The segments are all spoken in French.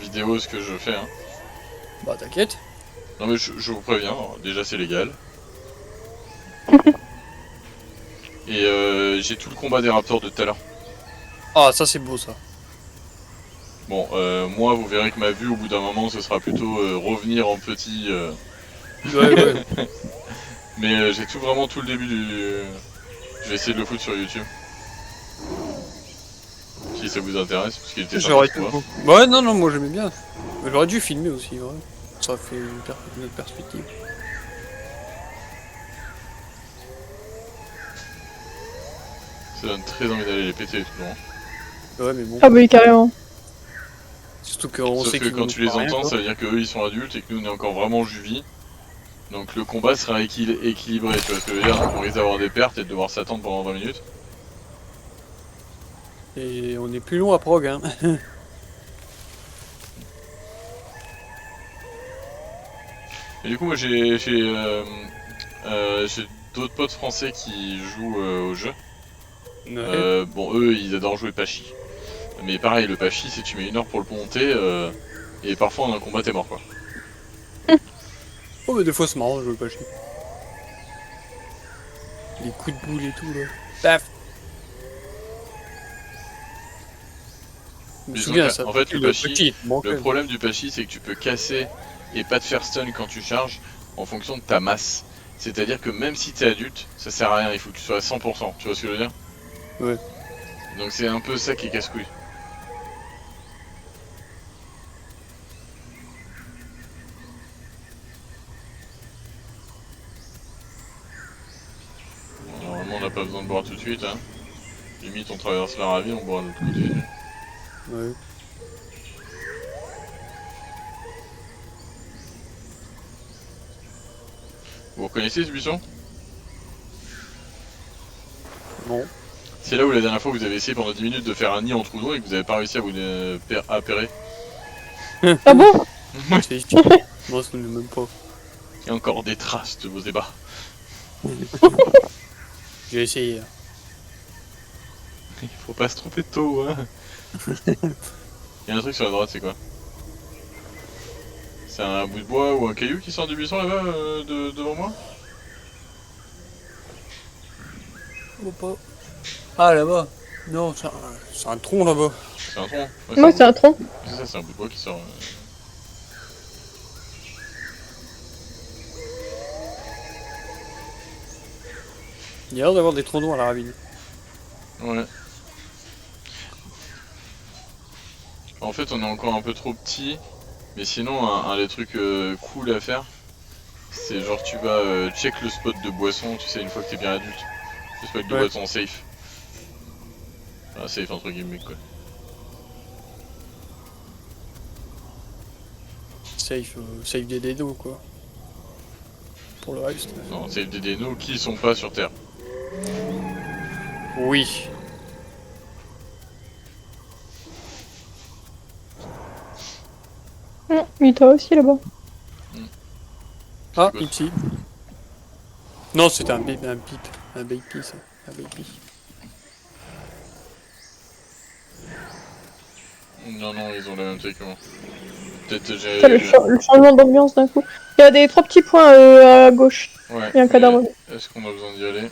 vidéo ce que je fais. Hein. Bah t'inquiète. Non mais je vous préviens, déjà c'est légal. Et j'ai tout le combat des raptors de tout à l'heure. Ah ça c'est beau ça. Bon, moi vous verrez que ma vue au bout d'un moment ce sera plutôt revenir en petit. Ouais. Mais j'ai vraiment tout le début du... Je vais essayer de le foutre sur YouTube. Si ça vous intéresse, parce qu'il était sympa J'aurais ce tout combat. beau. Ouais non moi j'aimais bien. Mais j'aurais dû filmer aussi, ouais. Ça fait une autre perspective. Ça donne très envie d'aller les péter les trucs. Hein. Ouais mais bon. Ah bah oui, carrément. Surtout qu'on Sauf sait que qu'ils vont quand nous tu les faire rien, entends, quoi. ça veut dire qu'eux ils sont adultes et que nous on est encore vraiment juvie. Donc le combat sera équilibré, tu vois ce que je veux dire. Donc on risque d'avoir des pertes et de devoir s'attendre pendant 20 minutes. Et on est plus long à prog hein. Et du coup moi j'ai d'autres potes français qui jouent au jeu. Ouais. Bon eux ils adorent jouer Pachi. Mais pareil le Pachi si tu mets 1 heure pour le monter et parfois en un combat t'es mort quoi. Oh mais des fois c'est marrant, je veux pas chier. Les coups de boule et tout là. Paf. Je me Disons souviens que, ça. en fait le Pachi, bon, le problème du Pachi c'est que tu peux casser et pas te faire stun quand tu charges en fonction de ta masse. C'est-à-dire que même si t'es adulte, ça sert à rien, il faut que tu sois à 100%, tu vois ce que je veux dire? Ouais. Donc c'est un peu ça qui est casse-couille. Normalement on n'a pas besoin de boire tout de suite, hein. Limite on traverse la ravine, on boit de l'autre côté. Ouais. Vous reconnaissez ce buisson? Non. C'est là où la dernière fois vous avez essayé pendant 10 minutes de faire un nid en trou d'eau et que vous avez pas réussi à vous appairer. Ah bon? C'est moi ça ne même pas. Il y a encore des traces de vos ébats. J'ai essayé. Il faut pas se tromper de tôt, hein. Il y a un truc sur la droite, c'est quoi? C'est un bout de bois ou un caillou qui sort du buisson là-bas, devant moi? Oh, pas. Ah là-bas. Non, c'est un tronc là-bas. C'est un tronc. Ouais, Moi, c'est un tronc. c'est ça, c'est un bout de bois qui sort. Il y a l'air d'avoir des trous noirs à la ravine. Ouais. En fait, on est encore un peu trop petit, mais sinon, un des trucs cool à faire, c'est genre tu vas check le spot de boisson, tu sais, une fois que t'es bien adulte. Le spot de Ouais. boisson safe. Enfin, safe entre guillemets quoi. Save des dédos quoi. Pour le reste. Non, safe des dénos qui sont pas sur Terre. Oui. Mais toi aussi là-bas. Ah, quoi, ici. Non, c'était un pip. Un baby ça. Un baby. Non, non, ils ont la même taille que moi. Peut-être j'ai... Putain, le changement d'ambiance d'un coup. Il y a des 3 petits points à gauche. Ouais. Il y a un cadavre. Est-ce qu'on a besoin d'y aller?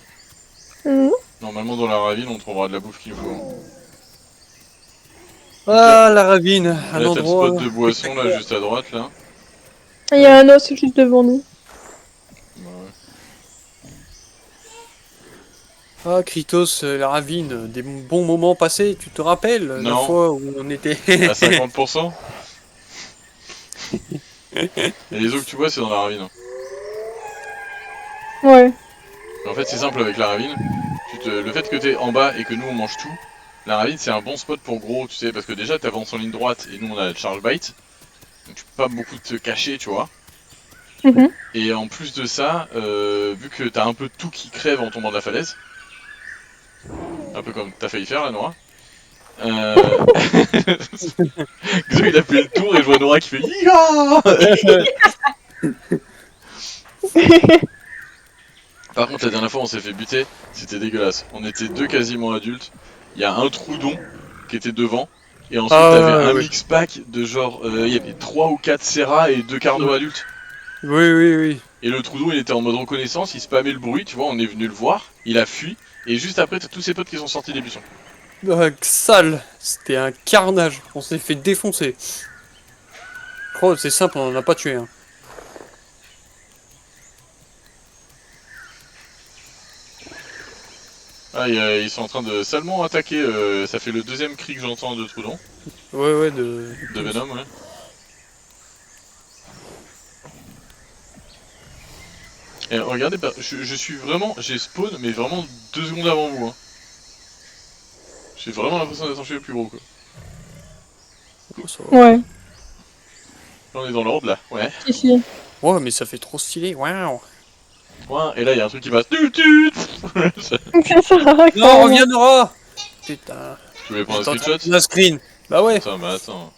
Mhm. Normalement, dans la ravine, on trouvera de la bouffe qu'il nous faut. Ah, la ravine. Là, Un t'as le endroit. spot de boisson, là, juste à droite, là. Il y a un os juste devant nous. Bah ouais. Ah, Kritos, la ravine. Des bons moments passés. Tu te rappelles la Non. fois où on était. À 50%. Et les eaux que tu vois, c'est dans la ravine. Ouais. En fait, c'est simple avec la ravine. Le fait que t'es en bas et que nous on mange tout, la ravine c'est un bon spot pour gros, tu sais, parce que déjà t'avances en ligne droite et nous on a le charge bite. Donc tu peux pas beaucoup te cacher, tu vois. Mhm. Et en plus de ça, vu que t'as un peu tout qui crève en tombant de la falaise, un peu comme t'as failli faire là, Nora. Xo il a fait le tour et je vois Nora qui fait Yiha. Par contre, la dernière fois on s'est fait buter, c'était dégueulasse. On était deux quasiment adultes. Il y a un trou d'on qui était devant. Et ensuite, Ah, t'avais un ouais. mix pack de genre, il y avait 3 ou 4 Serra et 2 Carno adultes. Oui, oui, oui. Et le Trudon, il était en mode reconnaissance, il spammait le bruit, tu vois, on est venu le voir, il a fui, et juste après, t'as tous ses potes qui sont sortis des buissons. Sale. C'était un carnage. On s'est fait défoncer. Oh, c'est simple, on en a pas tué. Hein. Ah, ils sont en train de salement attaquer, ça fait le deuxième cri que j'entends de Trudon, Ouais, ouais, de... de Venom, ouais. Et regardez, je suis vraiment, j'ai spawn, mais vraiment 2 secondes avant vous, hein. J'ai vraiment l'impression d'être un cheveu plus gros, quoi. Oh, ça va. Ouais, Là, on est dans l'ordre, là, ouais. si, si. Ouais, mais ça fait trop stylé. Waouh. Ouais, et là, il y a un truc qui passe. Tut, tut. C'est ça, Non, carrément. reviens, Nora. Putain. Tu voulais prendre un J'étais en train de screenshot? prendre un screen. Bah ouais. Attends, bah attends. En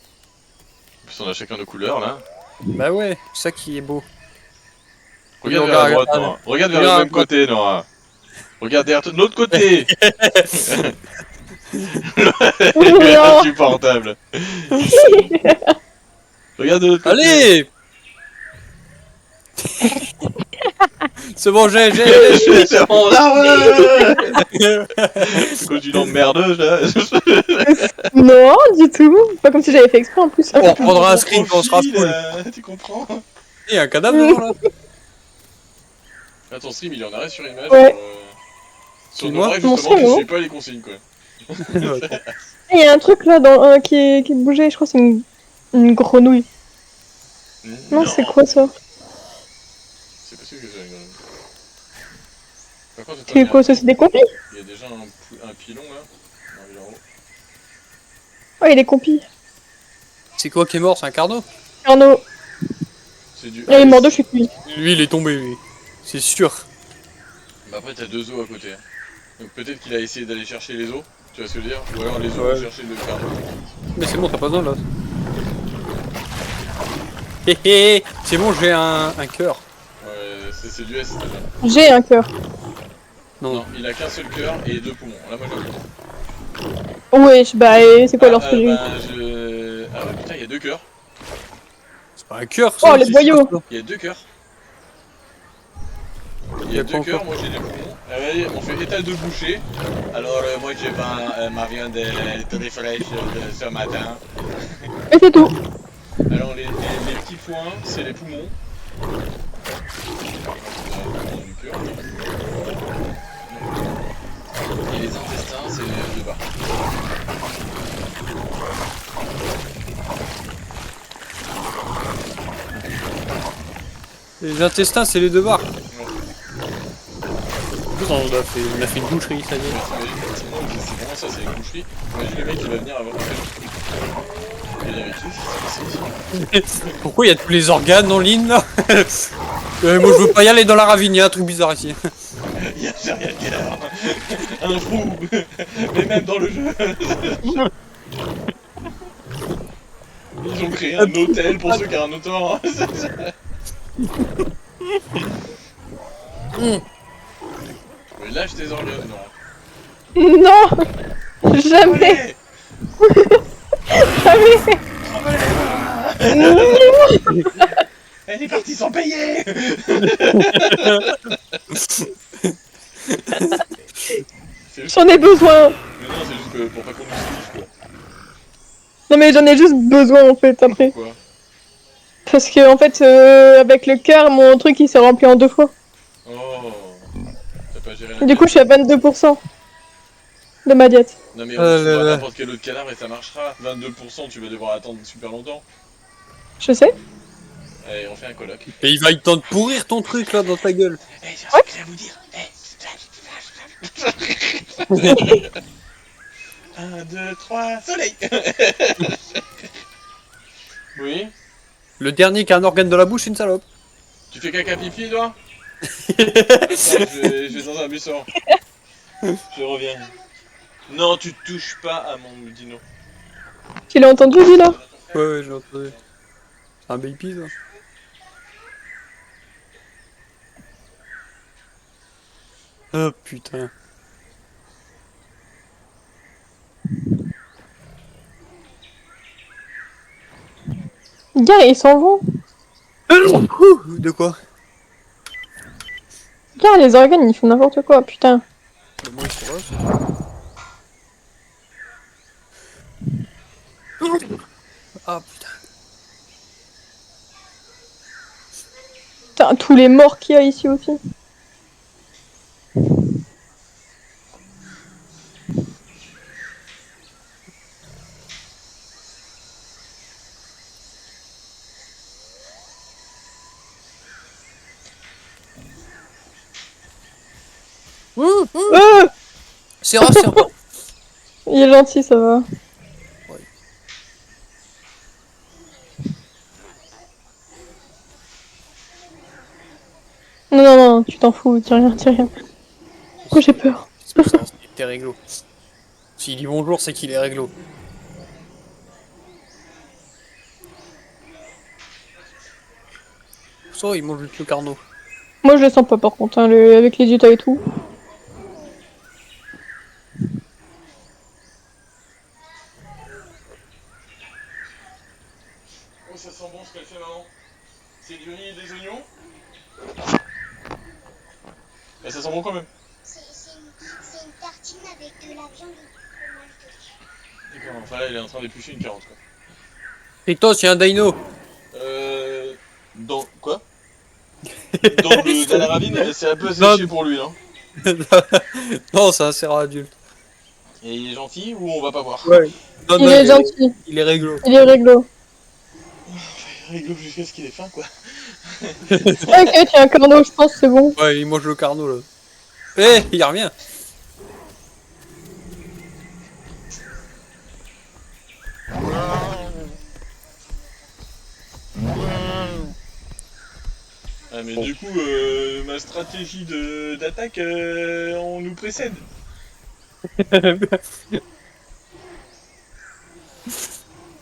plus, on a chacun nos couleurs, là. Bah ouais. C'est ça qui est beau. Regarde vers la droite, Regarde. Nora. Regarde vers le Regarde à même droite. côté, Nora. Regarde derrière toi, de l'autre côté. Il est Non. insupportable. Regarde de l'autre côté. Allez. C'est bon, j'ai. C'est bon, là, ouais. Quand tu l'emmerdeuse, là. Non, du tout. Pas comme si j'avais fait exprès en plus. On reprendra un screen quand on sera full. Tu comprends? Il y a un cadavre devant là. Là, ton stream, il est en arrêt sur image. Ouais. Sur C'est nos moi lives, Mon justement, stream, tu non suis pas les consignes, quoi. Il y a un truc là qui bougeait, je crois que c'est une grenouille. Non, c'est quoi ça? C'est possible que j'ai une grenouille. Par contre, attends, C'est quoi ça? C'est des compis? il y a déjà un pilon, là. Non, il est en haut. Oh, il est compi. C'est quoi qui est mort? C'est un carnot? Arnaud, C'est du il est mort de chez lui. Lui, il est tombé, lui. C'est sûr. Bah après, t'as 2 os à côté. Hein. Donc peut-être qu'il a essayé d'aller chercher les os. Tu vois ce que je veux dire? Ou alors les os Ouais. vont chercher le carnot. Mais c'est bon, t'as pas besoin là. Hé hé, c'est bon, j'ai un cœur. Ouais, c'est du S, déjà. J'ai un cœur. Non, il a qu'un seul cœur et 2 poumons. Là, moi, j'ai un. Ouais, bah, et c'est quoi leur spécialité? Ah ouais, putain, il y a 2 cœurs. C'est pas un cœur, Oh, ça. les boyaux. Il y a 2 cœurs. Il Il y y a a 2 quoi cœurs, encore moi j'ai des poumons. Allez, on fait étal de boucher. Alors, moi j'ai pas ma viande très fraîche de ce matin. Et c'est tout. Alors, les petits points, c'est les poumons. Du cœur. Et les intestins, c'est les 2 bas. Les intestins, c'est les deux barres. En plus, on a fait une boucherie, ça y est. C'est vraiment ça, c'est les boucheries. Imagine le mec qui va venir avoir un et avec qui Pourquoi il y a tous les organes en ligne là? Moi je veux pas y aller dans la ravine, il y a un truc bizarre ici. Il y a serial killer. Un fou. Mais même dans le jeu. Ils ont créé un hôtel pour ceux qui ont un auto. Mais lâche tes organes, non. Non, jamais, jamais. Elle est partie sans payer. J'en ai besoin. Mais non, c'est juste que pour pas qu'on nous sniffe, quoi. Non mais j'en ai juste besoin en fait après. Pourquoi? Parce que en fait, avec le cœur, mon truc il s'est rempli en 2 fois. Oh. T'as pas géré la Du coup, je suis à 22% de ma diète. Non mais on trouvera là. n'importe quel autre cadavre et ça marchera. 22%, tu vas devoir attendre super longtemps. Je sais. Allez, on fait un colloque. Et il va y temps de pourrir ton truc là dans ta gueule. Eh, j'ai un secret à vous dire. 1, 2, 3, soleil. Oui. Le dernier qui a un organe de la bouche, c'est une salope. Tu fais caca pipi, toi? Attends, je vais dans un buisson. Je reviens. Non, tu touches pas à mon dino. Tu l'as entendu lui là? Ouais, j'ai entendu. C'est un baby ça. Oh putain. Gars, ils s'en vont. De quoi? Gars, les organes, ils font n'importe quoi, putain. Moi, ils sont là, c'est tout. Ah putain. Putain, tous les morts qu'il y a ici aussi. Euh C'est rare, c'est rare. Il est gentil, ça va. Ouais. Non, non, non, tu t'en fous, dis rien, dis rien. Pourquoi j'ai peur? C'est pour ça, il était réglo. S'il dit bonjour, c'est qu'il est réglo. Ça, il mange juste le carnot. Moi, je le sens pas par contre, hein, avec les états et tout. Oh, ça sent bon ce qu'elle fait, maman. C'est du riz et des oignons. Bah, ça sent bon quand même. C'est une tartine avec de la viande et du fromage dessus. D'accord, enfin là, il est en train d'éplucher une carotte, quoi. Pictos, il y a un dino. Dans quoi? Dans la ravine, c'est un peu Non. séché pour lui, hein. Non, c'est un serra adulte. Et il est gentil ou on va pas voir? Ouais. Non, Il non, est gentil, il est réglo. il est réglo. Rigolo jusqu'à ce qu'il ait faim, quoi. Ok, tu as un corneau, je pense, c'est bon. Ouais, il mange le carnot là. Eh, il revient. Ah, mais du coup, ma stratégie d'attaque, on nous précède.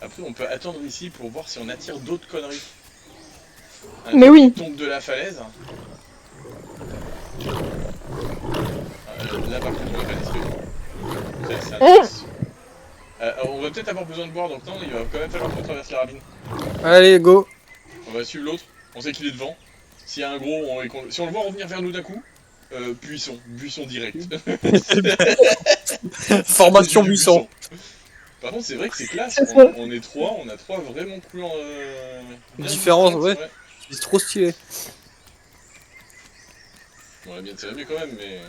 Après, on peut attendre ici pour voir si on attire d'autres conneries. Un Mais truc oui. qui tombe de la falaise. Là, par contre, on va pas laisser. C'est un indice. On va peut-être avoir besoin de boire, donc non, il va quand même falloir qu'on traverse la ravine. Allez, go. On va suivre l'autre, on sait qu'il est devant. S'il y a un gros, si on le voit revenir vers nous d'un coup, buisson direct. Formation Du buisson. Par contre, c'est vrai que c'est classe, C'est ça. on est trois, on a trois vraiment couleurs bien Différentes, distinctes, ouais. C'est trop stylé. On l'a bien tiré mieux quand même, mais...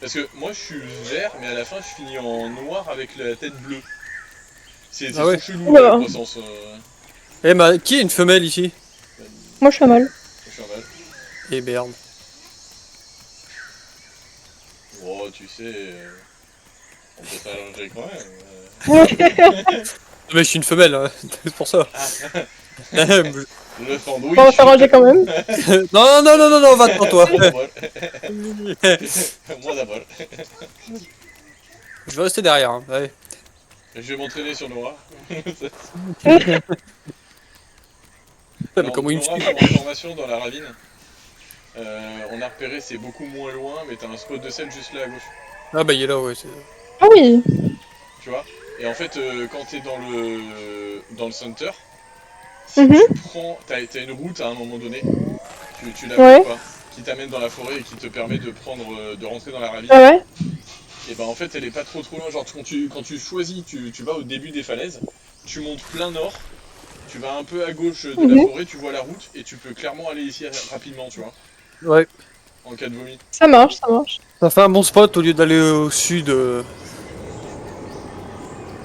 Parce que moi je suis vert, mais à la fin je finis en noir avec la tête bleue. C'est Ah ouais. trop chelou la Oula. croissance. Eh, bah, qui est une femelle ici? Moi, je suis un mâle. Je suis en mal. Eh merde. Oh, tu sais... on peut s'arranger quand même. Mais je suis une femelle, hein. C'est pour ça. Le sandwich. On va s'arranger quand même. Non, non, non, non, non, va-t'en, toi. Moi d'abord. Moi d'abord. Je vais rester derrière, hein. Allez. Je vais m'entraîner sur Nora. Putain, mais Alors, comment il me Nora, suit? pour information, dans la ravine, on a repéré, c'est beaucoup moins loin, mais t'as un spot de sel juste là à gauche. Ah bah il est là, ouais. Ah oui. Tu vois? Et en fait, quand t'es dans le center, si Mhm. tu prends. T'as une route à un moment donné, tu la Ouais. vois pas, qui t'amène dans la forêt et qui te permet de rentrer dans la ravine. Ah ouais. Et ben en fait, elle est pas trop loin. Genre, quand tu choisis, tu vas au début des falaises, tu montes plein nord, tu vas un peu à gauche de la Mhm. forêt, tu vois la route, et tu peux clairement aller ici rapidement, tu vois, Ouais. en cas de vomi. Ça marche, ça marche. Ça fait un bon spot au lieu d'aller au sud.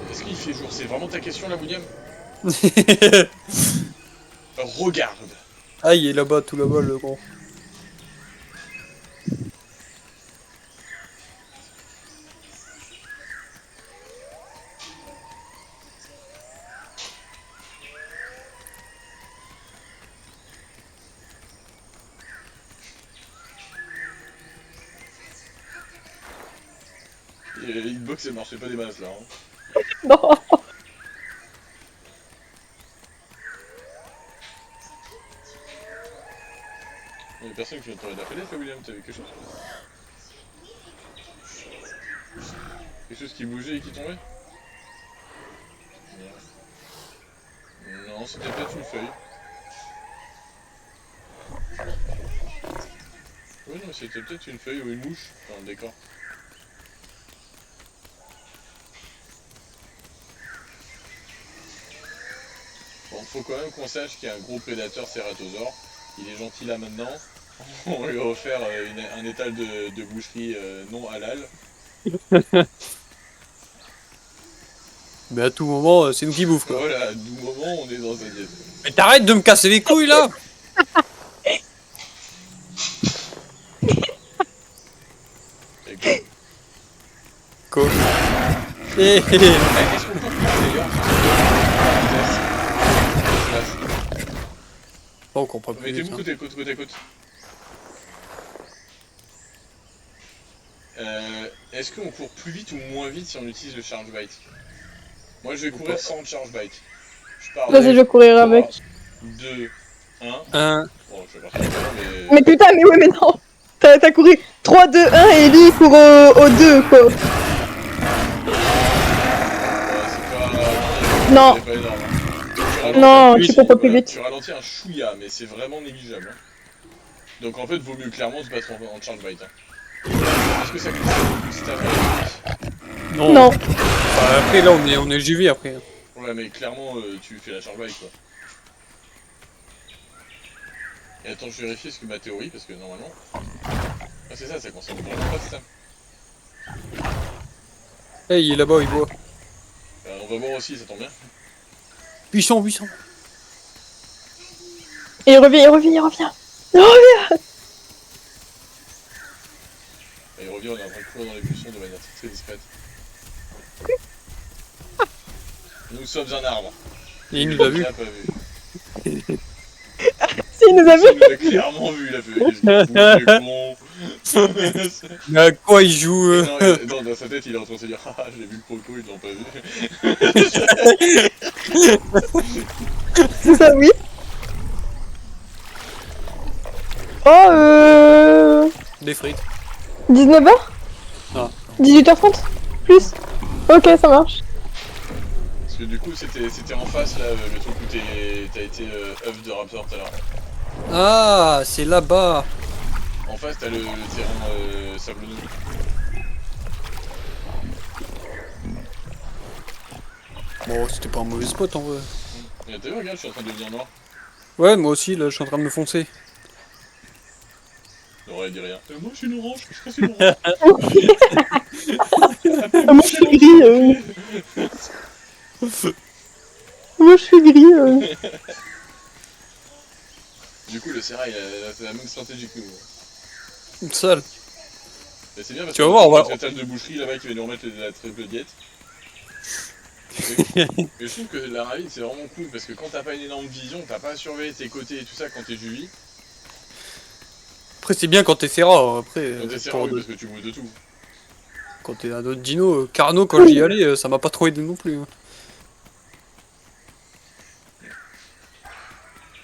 Est-ce qu'il fait jour? C'est vraiment ta question là, William? Regarde! Ah, il est là-bas, tout là-bas, le gros. Et hitbox, ça marchait pas des masses là. Hein. Non. Il y a personne qui vient de tomber de la falaise là, William, t'avais quelque chose? Quelque chose qui bougeait et qui tombait? Non, c'était peut-être une feuille. Oui, non, c'était peut-être une feuille ou une mouche dans le décor. Bon, faut quand même qu'on sache qu'il y a un gros prédateur cératosaure. Il est gentil là maintenant. On lui a offert un étal de boucherie non halal. Mais à tout moment, c'est nous qui bouffe quoi. Voilà, à tout moment on est dans sa diète. Mais t'arrêtes de me casser les couilles là. Et quoi Quoi? Qu'est-ce qu'on peut d'ailleurs Bon, on comprend plus. mettez-vous Ça. côte à côte, côte à côte. Est-ce qu'on court plus vite ou moins vite si on utilise le charge bite? Moi je vais courir sans le charge bite. Je pars. Vas-y, je vais courir 3, avec. 2, 1. Un. Bon, je vais partir mais... Mais putain, mais ouais, mais non. T'as couru 3, 2, 1 et lui il court au 2 quoi. Non. C'est pas énorme. Non, tu cours pas plus vite. Tu ralentis un chouïa, mais c'est vraiment négligeable. Hein. Donc en fait, vaut mieux clairement se battre en charge bite. Hein. Est-ce que ça coûte si t'as pas Non. Non. Enfin, après là, on est GV après. Ouais, mais clairement, tu fais la charge bite quoi. Et attends, je vérifie ce que ma théorie, parce que normalement. Ah, c'est ça concerne vraiment pas ça. Hey, il est là-bas, il voit. On va voir aussi, ça tombe bien. Puissant, puissant. Et il revient, il revient, il revient. Il revient. Et il revient, on est en train de courir dans les buissons de manière très discrète. Nous sommes un arbre. Et il nous a vu. Il a pas vu. Si, il nous a vu. Il nous a clairement vu, il a fait. Con. Mais à quoi il joue Non, dans sa tête, il est en train de se dire ah, j'ai vu le croco, ils l'ont pas vu. C'est ça, oui. Oh, Des frites. 19h Ah. 18h30 Plus. Ok, ça marche. Parce que du coup, c'était en face, là, le truc où t'as été œuf de Raptor tout à l'heure. Ah, c'est là-bas. En face, t'as le terrain sablonneux. Bon, c'était pas un mauvais spot en vrai. Et t'as vu, regarde, je suis en train de devenir noir. Ouais, moi aussi, là, je suis en train de me foncer. Non, elle dit rien. Moi, je suis une orange, je suis une orange. Moi, je suis gris. Moi, je suis gris. Du coup, le Serra, il a la même stratégie que nous. Sale. Et c'est bien parce Tu vas voir, on va- notre étage de boucherie là-bas qui va nous remettre la triple diète. Mais je trouve que la ravine c'est vraiment cool parce que quand t'as pas une énorme vision, t'as pas à surveiller tes côtés et tout ça quand t'es Juvi. Après, c'est bien quand t'es Serra. Après, Quand t'es Serra, oui, parce que tu bouges de tout. quand t'es un autre dino, Carno, quand j'y allais, ça m'a pas trop aidé non plus. Hein.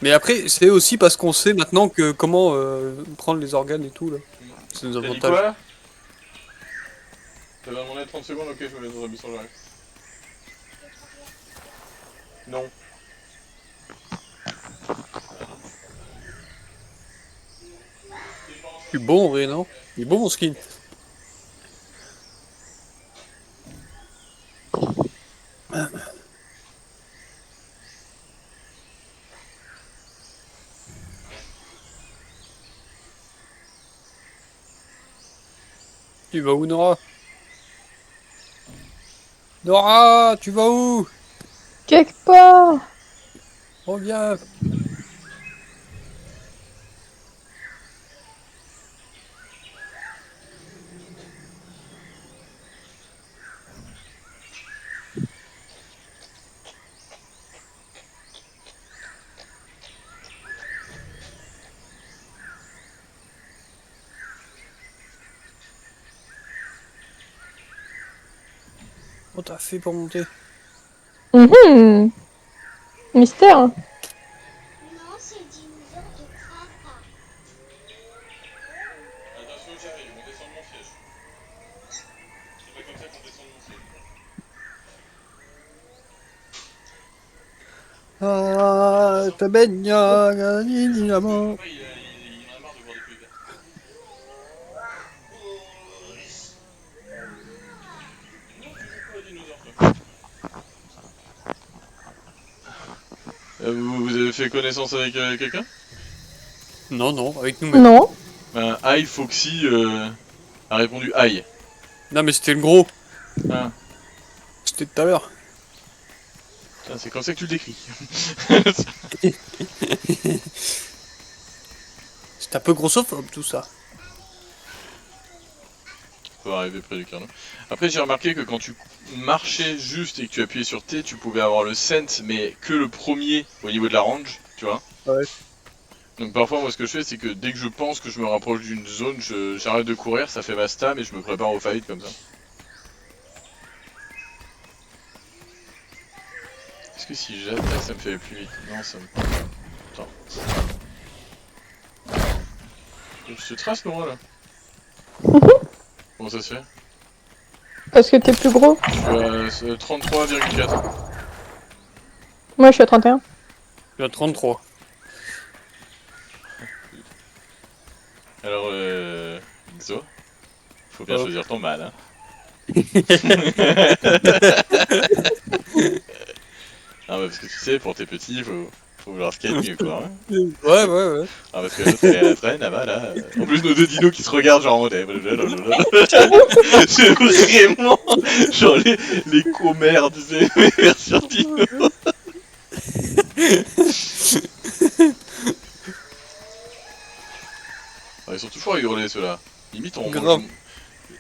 Mais après, c'est aussi parce qu'on sait maintenant que comment prendre les organes et tout là. C'est nos T'as dit avantages. quoi? Ça va demander 30 secondes, ok, je me mets dans un buisson, j'arrive. Non. Il est bon en vrai, non? Il est bon mon skin. Tu vas où, Nora? Nora, tu vas où? Quelque part. Reviens. Comment t'as fait pour monter? Mystère. Non, c'est le dinosaure de papa. Attention, j'arrive, on descend de mon siège. C'est pas comme ça qu'on descend de mon siège. Ah, ta baignoire, évidemment. Ouais, il en a marre de voir des feuilles vertes. Non, tu veux pas les dinosaures, toi. Vous avez fait connaissance avec quelqu'un? Non, non, avec nous-mêmes. Non. Ben, Aïe Foxy a répondu Aïe. Non, mais c'était le gros. Ah, C'était tout à l'heure. putain, c'est comme ça que tu le décris. C'est un peu grossophobe tout ça. Faut arriver près du carnot. Après, j'ai remarqué que quand tu marchais juste et que tu appuyais sur T, tu pouvais avoir le scent, mais que le premier au niveau de la range, tu vois. Ouais. Donc parfois, moi, ce que je fais, c'est que dès que je pense que je me rapproche d'une zone, j'arrête de courir, ça fait ma stam et je me prépare au fight comme ça. Est-ce que si j'attaque, ça me fait aller plus vite? Non, ça me... Attends. Je te trace, Laura, là. Comment ça se fait? Parce que t'es plus gros. Je suis à 33,4. Moi, je suis à 31. Il y a 33. Alors, Xo, faut bien Oh. choisir ton mal, hein. Ah bah parce que tu sais, pour tes petits, faut vouloir ce qu'il y a de mieux, quoi. Hein. Ouais, ouais, ouais. Ah parce que l'autre, elle est à la traîne, là-bas, là. En plus, nos deux dinos qui se regardent, genre en mode... C'est vraiment... Genre les commères, tu sais, mais version dino. Ah, ils sont toujours à hurler, ceux-là. Limite, Grave.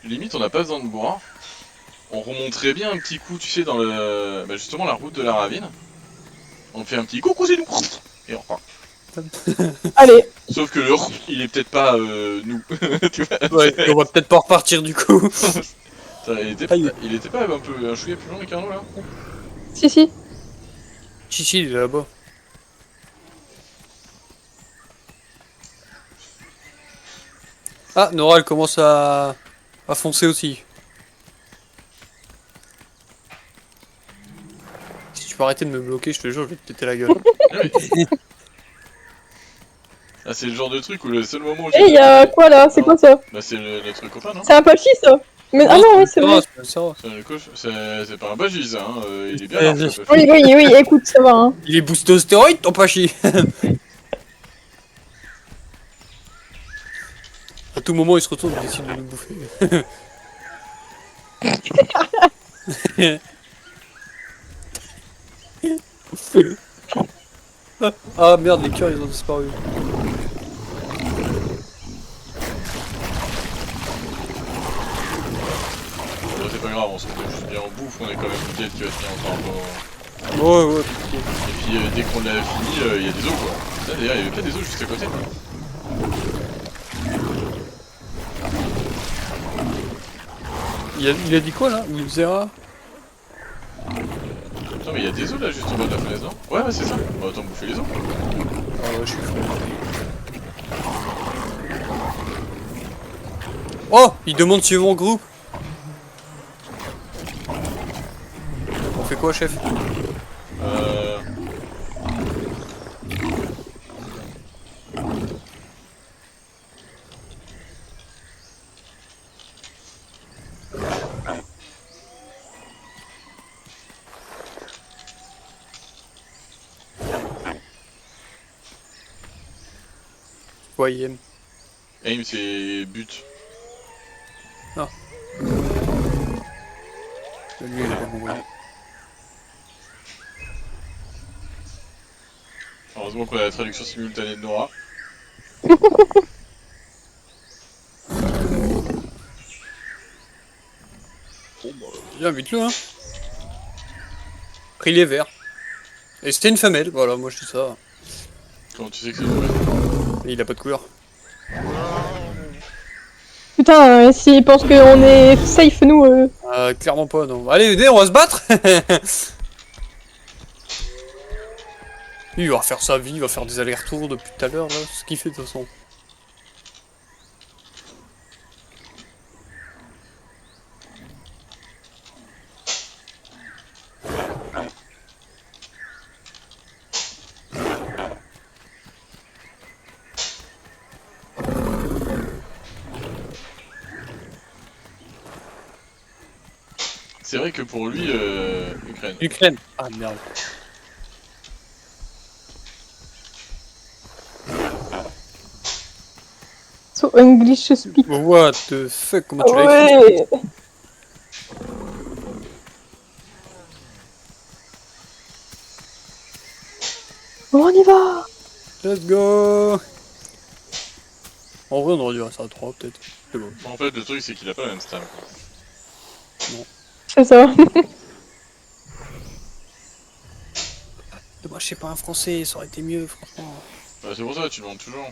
Limite, on n'a pas besoin de boire. On remonterait bien un petit coup, tu sais, dans le... Bah justement, la route de la ravine. On fait un petit coucou, c'est nous. Et on repart. Allez. Sauf que le il est peut-être pas nous. Tu vois. Ouais, on va peut-être pas repartir du coup. Putain, il était pas un peu un chouïa plus long, les carnot, là? Si, si. Chichi, il est là-bas. Ah, Nora, elle commence à foncer aussi. Si tu peux arrêter de me bloquer, je te jure, je vais te péter la gueule. Ah oui. Ah, c'est le genre de truc où le seul moment où Et il y a quoi là? C'est quoi ça? Bah, c'est notre copain, non? C'est un Palchi ça? Mais ah non, ouais, c'est vrai. C'est pas un bagis, ça, hein. Il est bien large, ce Oui, oui, oui, écoute, ça va. Hein. Il est boosté aux stéroïdes, ton pachi. À tout moment, il se retourne et décide de nous bouffer. Ah merde, les cœurs, ils ont disparu. Bon, c'est pas grave, on se retrouve juste bien en bouffe, on est quand même une tête qui va tenir encore un peu. Ouais, ouais. Et puis dès qu'on l'a fini, il y a des os quoi. Ça d'ailleurs, il y avait pas des os juste à côté. Il a dit quoi là? Wilzera? Putain, mais il y a des os là juste en bas de la falaise, non? Ouais, ouais, c'est ça. On va autant bouffer les os. Ah ouais, je suis fou. Oh! Il demande si on groupe. On fait quoi, chef? Ouais, il aime. Aim, c'est but. Lui, il a pas compris. Heureusement qu'on a la traduction simultanée de Nora. Bon bah, viens, vite-le, hein. Pris les verts. Et c'était une femelle, voilà, moi je dis ça. Comment tu sais que c'est une vraie? Et il a pas de couleur. Putain, s'ils pensent qu'on est safe, nous. Clairement pas, non. Allez, venez, on va se battre. Lui, il va refaire sa vie, il va faire des allers-retours depuis tout à l'heure, là. C'est ce qu'il fait de toute façon. C'est vrai que pour lui, Ukraine. Ukraine. Ah merde. So English speak. What the fuck, comment tu l'as écrit? Ouais. Bon, on y va. Let's go. En vrai, on aurait dû rester à 3 peut-être. C'est bon. En fait, le truc, c'est qu'il a pas la même stam. C'est ça. Moi, je sais pas un français, ça aurait été mieux, franchement. Bah, c'est pour ça, tu demandes toujours.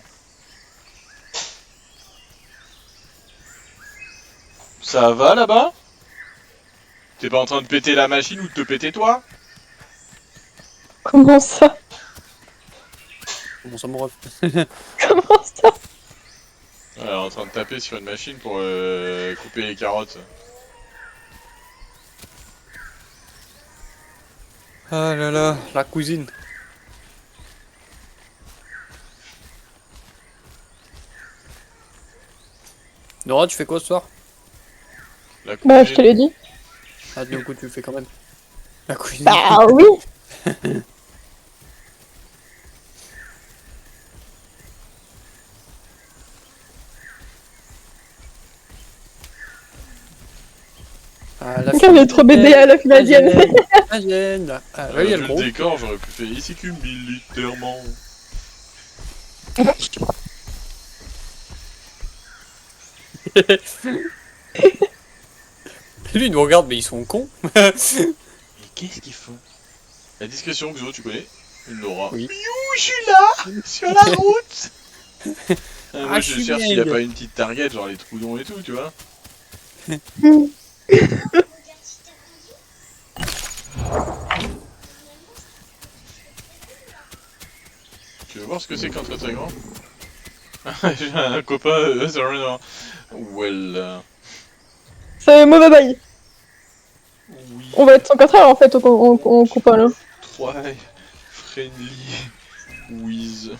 Ça va là-bas? T'es pas en train de péter la machine ou de te péter toi? Comment ça? Bon, ça me ref. Comment ça? Ouais, en train de taper sur une machine pour couper les carottes. Ah là là, la cuisine. Nora, tu fais quoi ce soir? La Bah, je te l'ai dit. Ah, du coup, tu le fais quand même. La cuisine. Bah oui. Ah, la Regarde, il est trop bébé à la finadienne. Finadienne. Ah, là, il y a le le gros. décor, j'aurais pu faire ici que militairement. Lui, il nous regarde, mais ils sont cons. Mais qu'est-ce qu'ils font? La discrétion, Xo, tu connais? Une Nora. Oui. Miou, je suis là! Sur la route! Moi, je je suis cherche s'il y a dingue. pas une petite target, genre les troudons et tout, tu vois. Tu veux voir ce que c'est qu'un très très grand? J'ai un copain sur un... Well... C'est mauvais bail. oui... On va être son contraire en fait au copain là. Try friendly with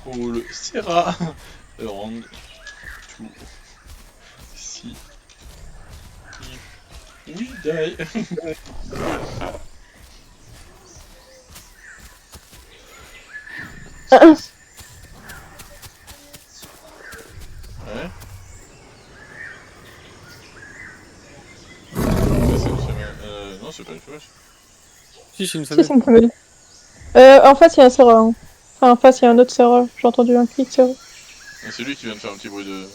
all Sarah around to see if we die. Ouais. Ça, c'est une femelle. Non, c'est pas une femelle. Si, c'est une Si, famille. c'est une femelle. En face, il y a un serreur. Hein. Enfin, en face, il y a un autre serreur. J'ai entendu un cri de serreur. Ah, c'est lui qui vient de faire un petit bruit de...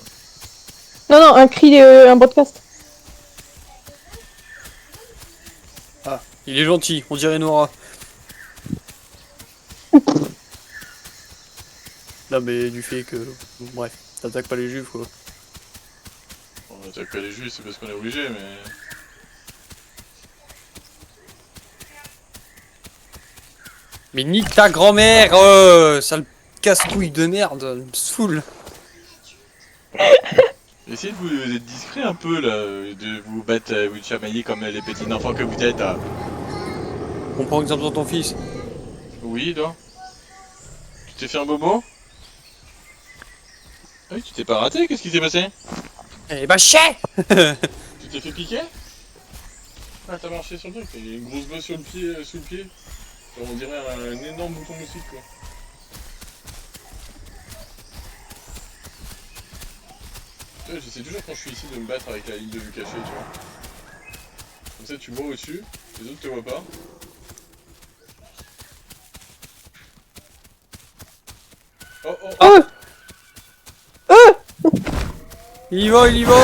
Non, non, un cri, un broadcast. Ah, il est gentil, on dirait Nora. Non, mais du fait que. Bref, t'attaques pas les juifs quoi. On attaque pas les juifs, c'est parce qu'on est obligé, mais... Mais nique ta grand-mère, sale casse-couille de merde, elle me saoule. Essayez de vous être discret un peu là, de vous battre, vous chamailler comme les petits enfants que vous êtes. Là. On prend exemple sur ton fils. Oui, toi? Tu t'es fait un bobo? Ah oui, tu t'es pas raté, qu'est-ce qui s'est passé? Eh bah chais. Tu t'es fait piquer? Ah, t'as marché sur le truc, t'as une grosse bosse sur le pied, sous le pied. On dirait un énorme bouton moustique quoi. J'essaie toujours quand je suis ici de me battre avec la ligne de vue cachée, tu vois. Comme ça tu vois au-dessus, les autres te voient pas. Oh oh oh. Il y va, il y va.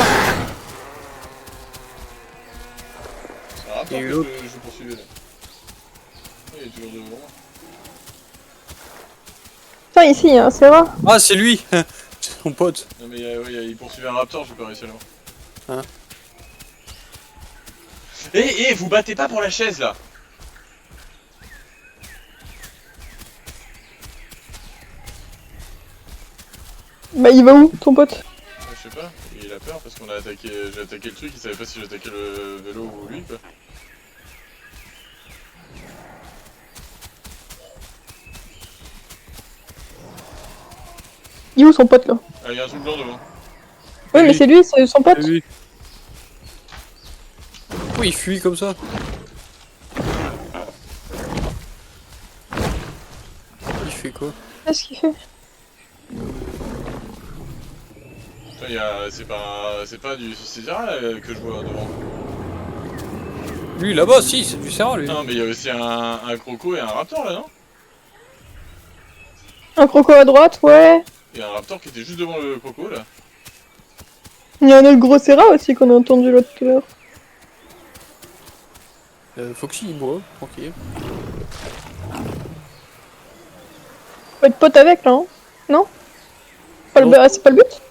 C'est un rapport Et que l'autre je poursuivais là. Oh, il est toujours devant moi. Putain, ici, il y a un serreur. Ah, c'est lui. C'est son pote. Non mais il poursuivait un raptor, j'ai pas réussi à l'avoir. Hein? Eh, vous battez pas pour la chaise là! Bah, il va où, ton pote? Je sais pas, il a peur parce qu'on a attaqué, j'ai attaqué le truc, il savait pas si j'attaquais le vélo ou lui quoi. Il est où son pote là? Ah, il y a un truc blanc devant. Oui, mais c'est lui, c'est son pote. Oui. Oui, il fuit comme ça? Il fait quoi? Qu'est-ce qu'il fait? C'est pas du César que je vois devant. Lui là-bas, si, c'est du Serra lui. Non, mais il y a aussi un croco et un raptor là, non? Un croco à droite, ouais. Il y a un raptor qui était juste devant le croco là. Il y a un autre gros Serra aussi qu'on a entendu l'autre tout à l'heure. Foxy il boit, tranquille. Faut être pote avec là, hein? Non? Pas Non. c'est pas le but?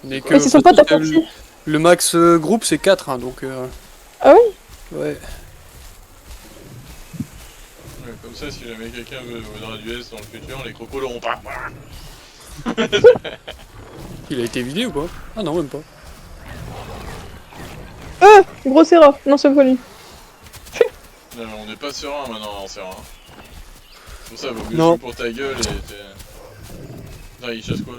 Mais Mais c'est son pote à le, Foxy. le max groupe c'est 4, hein, donc... Ah oui? Ouais. Ouais, comme ça, si jamais quelqu'un voudra du S dans le futur, les crocos l'auront pas. Il a été vidé ou quoi? Ah non, même pas. Gros Serra. Non, c'est pas lui. Non, mais on n'est pas serein maintenant en serein. C'est pour ça, vaut mieux Non. jouer pour ta gueule et t'es... Putain, il chasse quoi?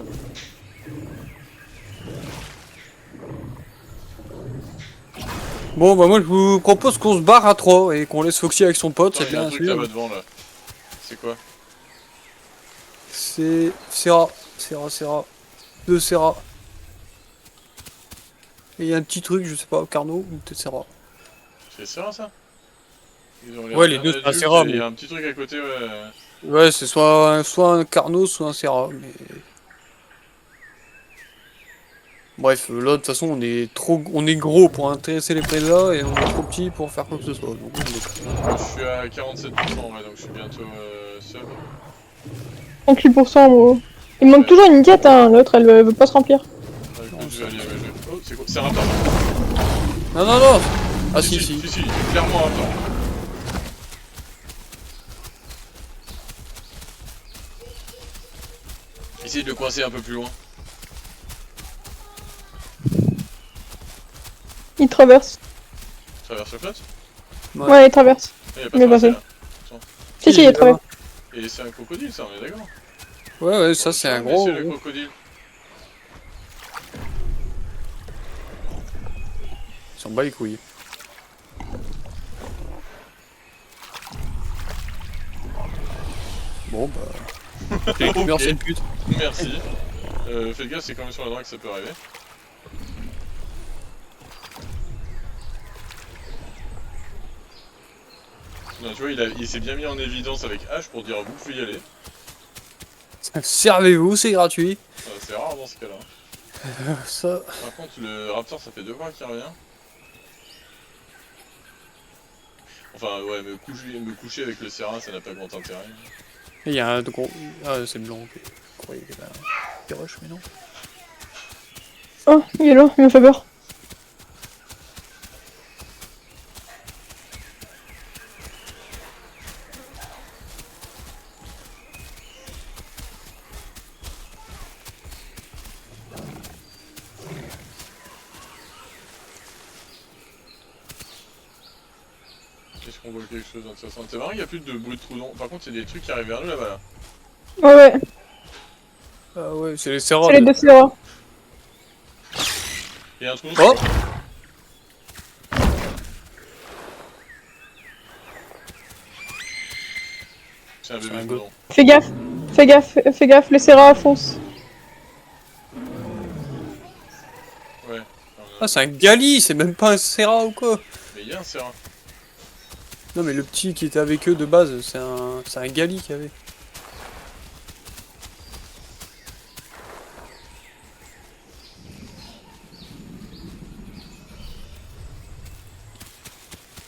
Bon bah moi je vous propose qu'on se barre à 3 et qu'on laisse Foxy avec son pote, Attends, c'est il y a bien un truc sûr. là-bas devant là. C'est quoi? C'est Serra, Serra. Deux Serra. Et il y a un petit truc, je sais pas, Carnot ou peut-être Serra. C'est serein ça? Ils ont l'air Ouais, les bien deux, c'est un adultes, Serra, et il y mais- a un petit truc à côté, ouais. Ouais, c'est soit un Carnot, soit un Serra, mais... Bref, là de toute façon on est gros pour intéresser les présas et on est trop petit pour faire quoi que ce soit. Donc, on est- Je suis à 47%, ouais, donc je suis bientôt seul. 38% gros. Il manque toujours une diète, hein. L'autre elle veut pas se remplir. Ouais, écoute, je vais aller jouer. Oh, c'est quoi? C'est un raptor. Non, non, non. Ah si, si. Si, clairement un raptor. Essayez de le coincer un peu plus loin. Il traverse. Traverse le flotte? Ouais. Ouais, il traverse. Ah, il a pas Il est traversé passé. là. Si, il traverse. Et c'est un crocodile ça, on est d'accord? Ouais, ouais, ça c'est un gros... Monsieur le crocodile. Il s'en bat les couilles. Bon bah... Ok. Merci une pute. Merci. Faites gaffe, c'est quand même sur la droite que ça peut arriver. Non, tu vois, il s'est bien mis en évidence avec H pour dire vous pouvez y aller. Servez-vous, c'est gratuit. C'est rare dans ce cas-là. Ça... Par contre, le Raptor, ça fait 2 fois qu'il revient. Enfin, ouais, me coucher avec le Serra, ça n'a pas grand intérêt. Et il y a un gros... Ah, c'est blanc, ok. Je croyais qu'il y avait un petit rush, mais non. Oh, il est là, il me fait peur. Est-ce qu'on voit quelque chose d'intéressant? C'est marrant, il n'y a plus de bruit de trou. Par contre, il y a des trucs qui arrivent vers nous là-bas. Là. Ouais, ouais. Ah ouais, c'est les Serra. C'est les deux Serra. Il y a un trou. Oh! C'est un C'est bébé un trou. Fais gaffe, les Serra foncent. Ouais. Ah, c'est un Gali, c'est même pas un Serra ou quoi. Mais il y a un Serra. Non mais le petit qui était avec eux de base, c'est un Gali qu'il y avait.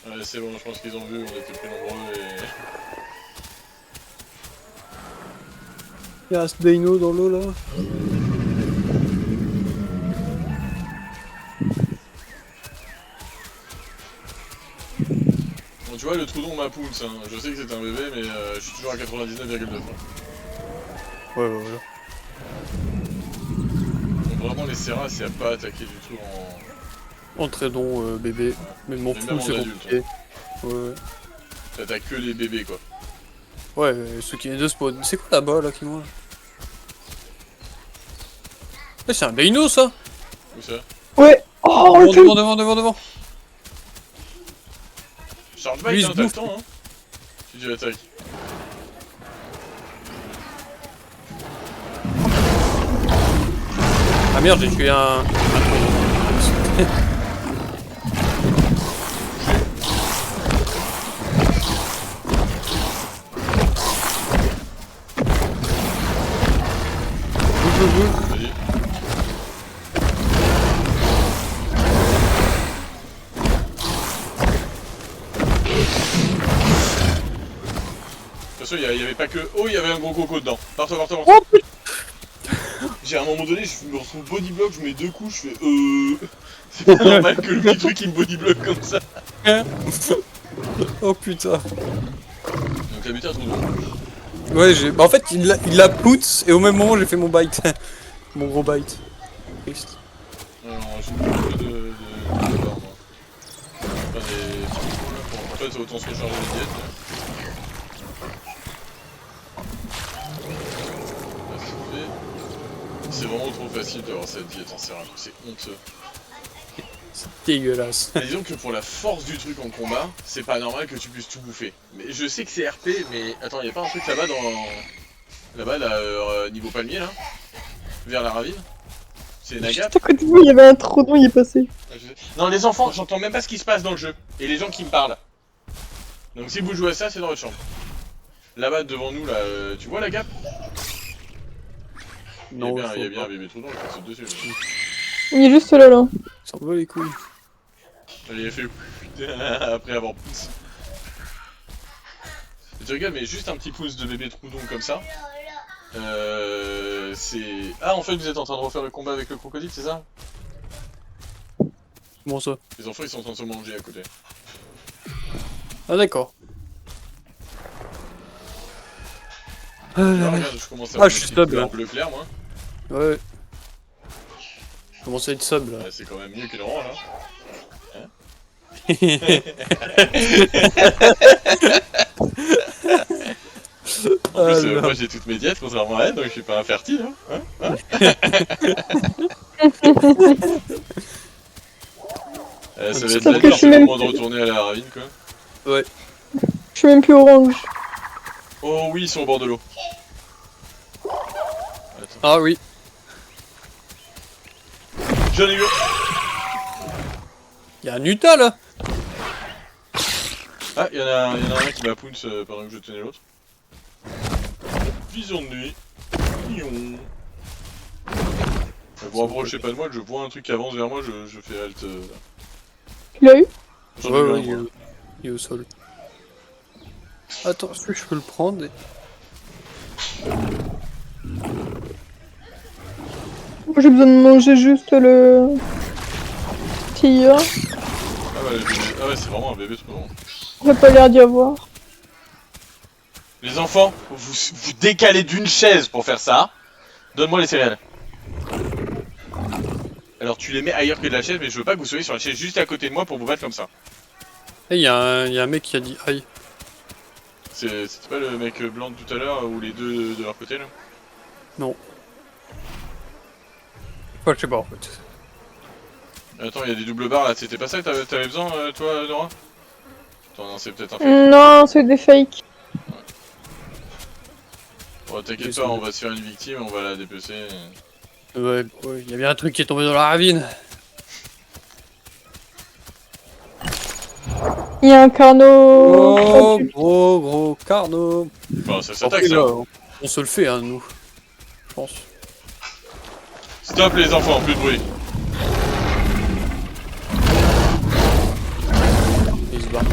Ouais, c'est bon, je pense qu'ils ont vu, on était plus nombreux et... Il y a un Sdaino dans l'eau là. Bon, tu vois, le Troudon m'appousse, hein. Je sais que c'est un bébé, mais je suis toujours à 99,2. Ouais, voilà. Donc vraiment, les Serras, c'est à pas attaquer du tout en... Entraînons bébé. Mais m'en Mais fous, même en c'est adulte, compliqué. Ouais, T'attaques que les bébés, quoi. ouais, ceux qui viennent de spawn. C'est quoi là-bas là qui moi? Eh, c'est un Dino ça! Où ça? Ouais. Oh, on le tue. Devant. charge Lui, bite, il hein, se t'as le bouffe. temps, hein. Si tu attaques. Ah merde, j'ai tué un... Vas-y. De toute façon, il y avait pas que... Oh, il y avait un gros coco dedans. Pars-toi, pars-toi, pars-toi. Oh putain. J'ai à un moment donné, je me retrouve bodyblock, je mets 2 coups, je fais C'est pas normal que le petit truc il me bodyblock comme ça. Oh putain. Donc la bêta trop long. Ouais, j'ai... Bah, en fait, il l'a put, et au même moment, j'ai fait mon bite. Mon gros bite. Triste. Non, j'ai beaucoup de barres, moi. Enfin, des petits coups, là, pour... En fait, autant se recharger les diètes. Là. Là, c'est fait. C'est vraiment trop facile d'avoir cette diète en séraph, c'est honteux. Dégueulasse. Mais disons que pour la force du truc en combat, c'est pas normal que tu puisses tout bouffer. Mais je sais que c'est RP, mais attends, y'a pas un truc là-bas dans... Là-bas, là, niveau palmier, là? Vers la ravine? C'est Naga? Juste à côté de vous, il y avait un trou d'eau, il est passé. Non, les enfants, j'entends même pas ce qui se passe dans le jeu. Et les gens qui me parlent. Donc si vous jouez à ça, c'est dans votre chambre. Là-bas, devant nous, là, tu vois la gap? Non, il y a bien un bébé trou d'eau, il saute dessus. Là. Il est juste là, là. Ça me va les couilles. Il a fait après avoir poussé. Tu regardes, mais juste un petit pouce de bébé Troudon comme ça. C'est... Ah, en fait, vous êtes en train de refaire le combat avec le crocodile, c'est ça? Comment ça? Les enfants, ils sont en train de se manger à côté. Ah d'accord. Ah, regarde, je commence à Ah, je suis stable, là. bleu clair, moi. Ouais. Je commence à être sub là. Ouais, c'est quand même mieux que le rang, là. En plus, moi j'ai toutes mes diètes, contrairement à elle, donc je suis pas infertile. Hein, ça va être la pire, c'est le moment de retourner à la ravine, quoi. Ouais. Je suis même plus orange. Oh oui, ils sont au bord de l'eau. Ah oui. J'en ai eu. Y'a un Utah là. Ah, y'en a un qui m'a pounce pendant que je tenais l'autre. Vision de nuit. Mignon. Vous rapprochez pas de moi, je vois un truc qui avance vers moi, je fais halt. Tu l'as eu? J'en ai eu un, il moi. est au sol. Attends, est-ce que je peux le prendre? Moi j'ai besoin de manger juste le... tigre. Ah ouais, c'est vraiment un bébé trop grand. Il n'y a pas l'air d'y avoir. Les enfants, vous décalez d'une chaise pour faire ça. Donne-moi les céréales. Alors tu les mets ailleurs que de la chaise, mais je veux pas que vous soyez sur la chaise juste à côté de moi pour vous battre comme ça. Eh, y a un mec qui a dit aïe. C'était pas le mec blanc de tout à l'heure ou les deux de leur côté là? Non. Enfin, je sais pas en fait. Attends, il y a des doubles barres là, c'était pas ça que t'avais besoin toi, Nora? Attends, non, c'est peut-être un fake. Non, c'est des fakes. Bon, t'inquiète pas, on va se faire une victime, on va la dépecer. Ouais, y a bien un truc qui est tombé dans la ravine. Il y a un carnot. Oh, gros carnot. Bon, ça s'attaque Après, ça. là, on se le fait, hein, nous. Je pense. Stop les enfants, plus de bruit. Il se barre.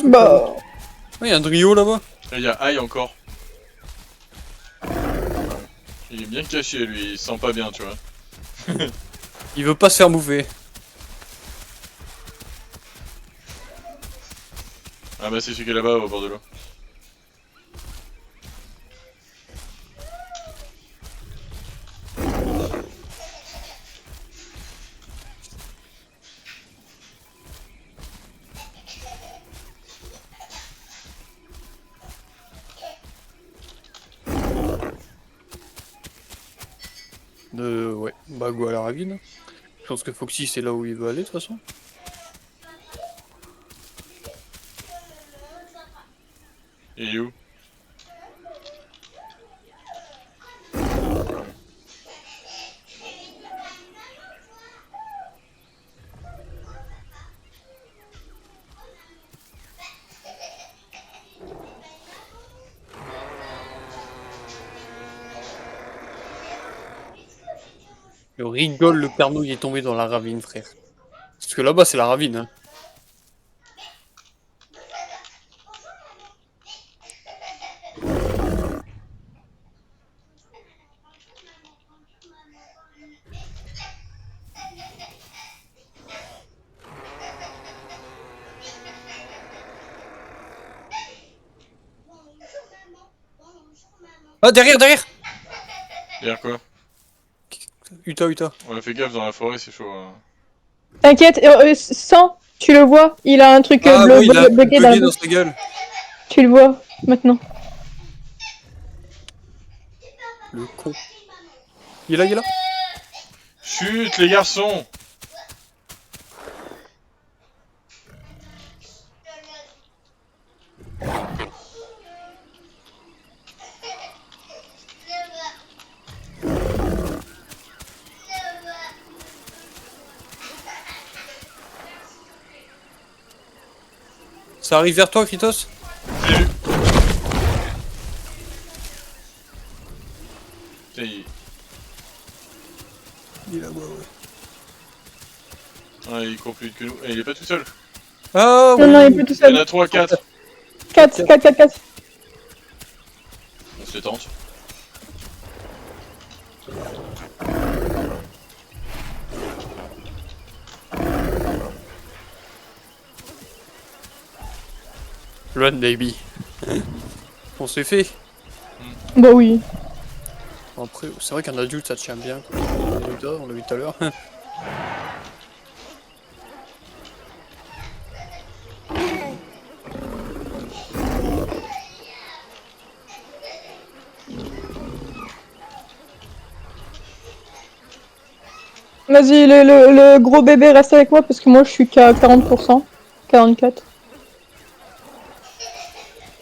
Bah... Ouais, y a un Drio là-bas. Là, il y a Aïe encore. Il est bien caché lui, il se sent pas bien, tu vois. Il veut pas se faire mouver. Ah bah c'est celui qui est là-bas au bord de l'eau. Ouais, bah go à la ravine. Je pense que Foxy c'est là où il veut aller de toute façon. Il est où? Je rigole, le Pernod il est tombé dans la ravine, frère. Parce que là-bas, c'est la ravine. Hein. Ah, derrière, derrière! Derrière quoi? Uta, Uta. On a fait gaffe dans la forêt, c'est chaud. Hein. T'inquiète, sans, tu le vois, il a un truc Ah, bleu, oui, il a bloqué un dans la collier dans bouche. sa gueule. Tu le vois, maintenant. Le con. Il est là, il est là. Chut, les garçons! Ça arrive vers toi, Kritos? J'ai vu. Tiens, Il est là, ouais, ouais. il court plus vite que nous. Et il est pas tout seul. Ah, Non, oui. non, il est plus tout Il y en seul. a 3, 4. 4, 4, 4, 4. On se les tente. Run, baby. On s'est fait. Bah oui. Après, c'est vrai qu'un adulte, ça tient bien. Uta, on l'a vu tout à l'heure. Vas-y, le gros bébé reste avec moi parce que moi je suis qu'à 40%. 44.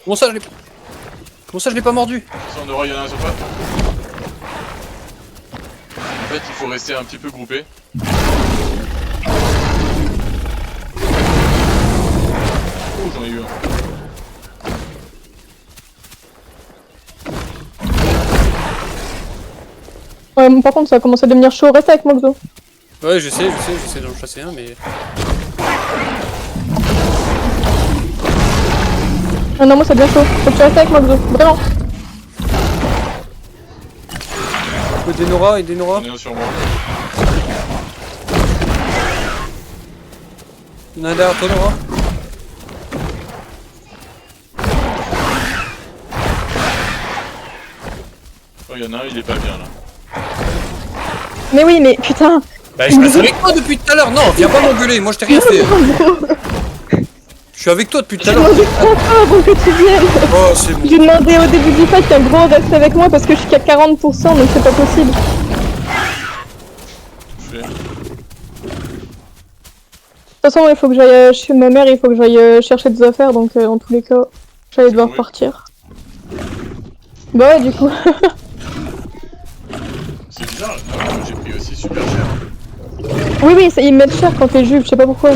Comment ça, je l'ai pas mordu? Si on aura, il y en a un sur toi. En fait, il faut rester un petit peu groupé. Oh, j'en ai eu un. Ouais, mais par contre, ça commence à devenir chaud. Reste avec moi, Xo. Ouais, j'essaie d'en chasser un, mais... Ah non, moi ça devient chaud. Faut que tu restes avec moi, Xo. Vraiment. Des Nora et des Nora. J'en ai un sur moi. Il y en a un derrière toi, Nora. Oh, il y en a un, il est pas bien là. Mais oui, mais putain. Bah, je reste avec toi depuis tout à l'heure. Non, viens pas m'engueuler, moi je t'ai rien fait. Je suis avec toi depuis tout à J'ai l'heure. demandé 3 fois avant que tu viennes. Oh, c'est bon. J'ai demandé au début du fight qu'un gros reste avec moi parce que je suis qu'à 40%, donc c'est pas possible. Je fais. De toute façon, il faut que j'aille chez ma mère, il faut que j'aille chercher des affaires, donc en tous les cas, j'allais devoir Oui. partir. Bah ouais, du coup. C'est bizarre, moi j'ai pris aussi super cher. Oui, oui, ils mettent cher quand t'es juve, je sais pas pourquoi.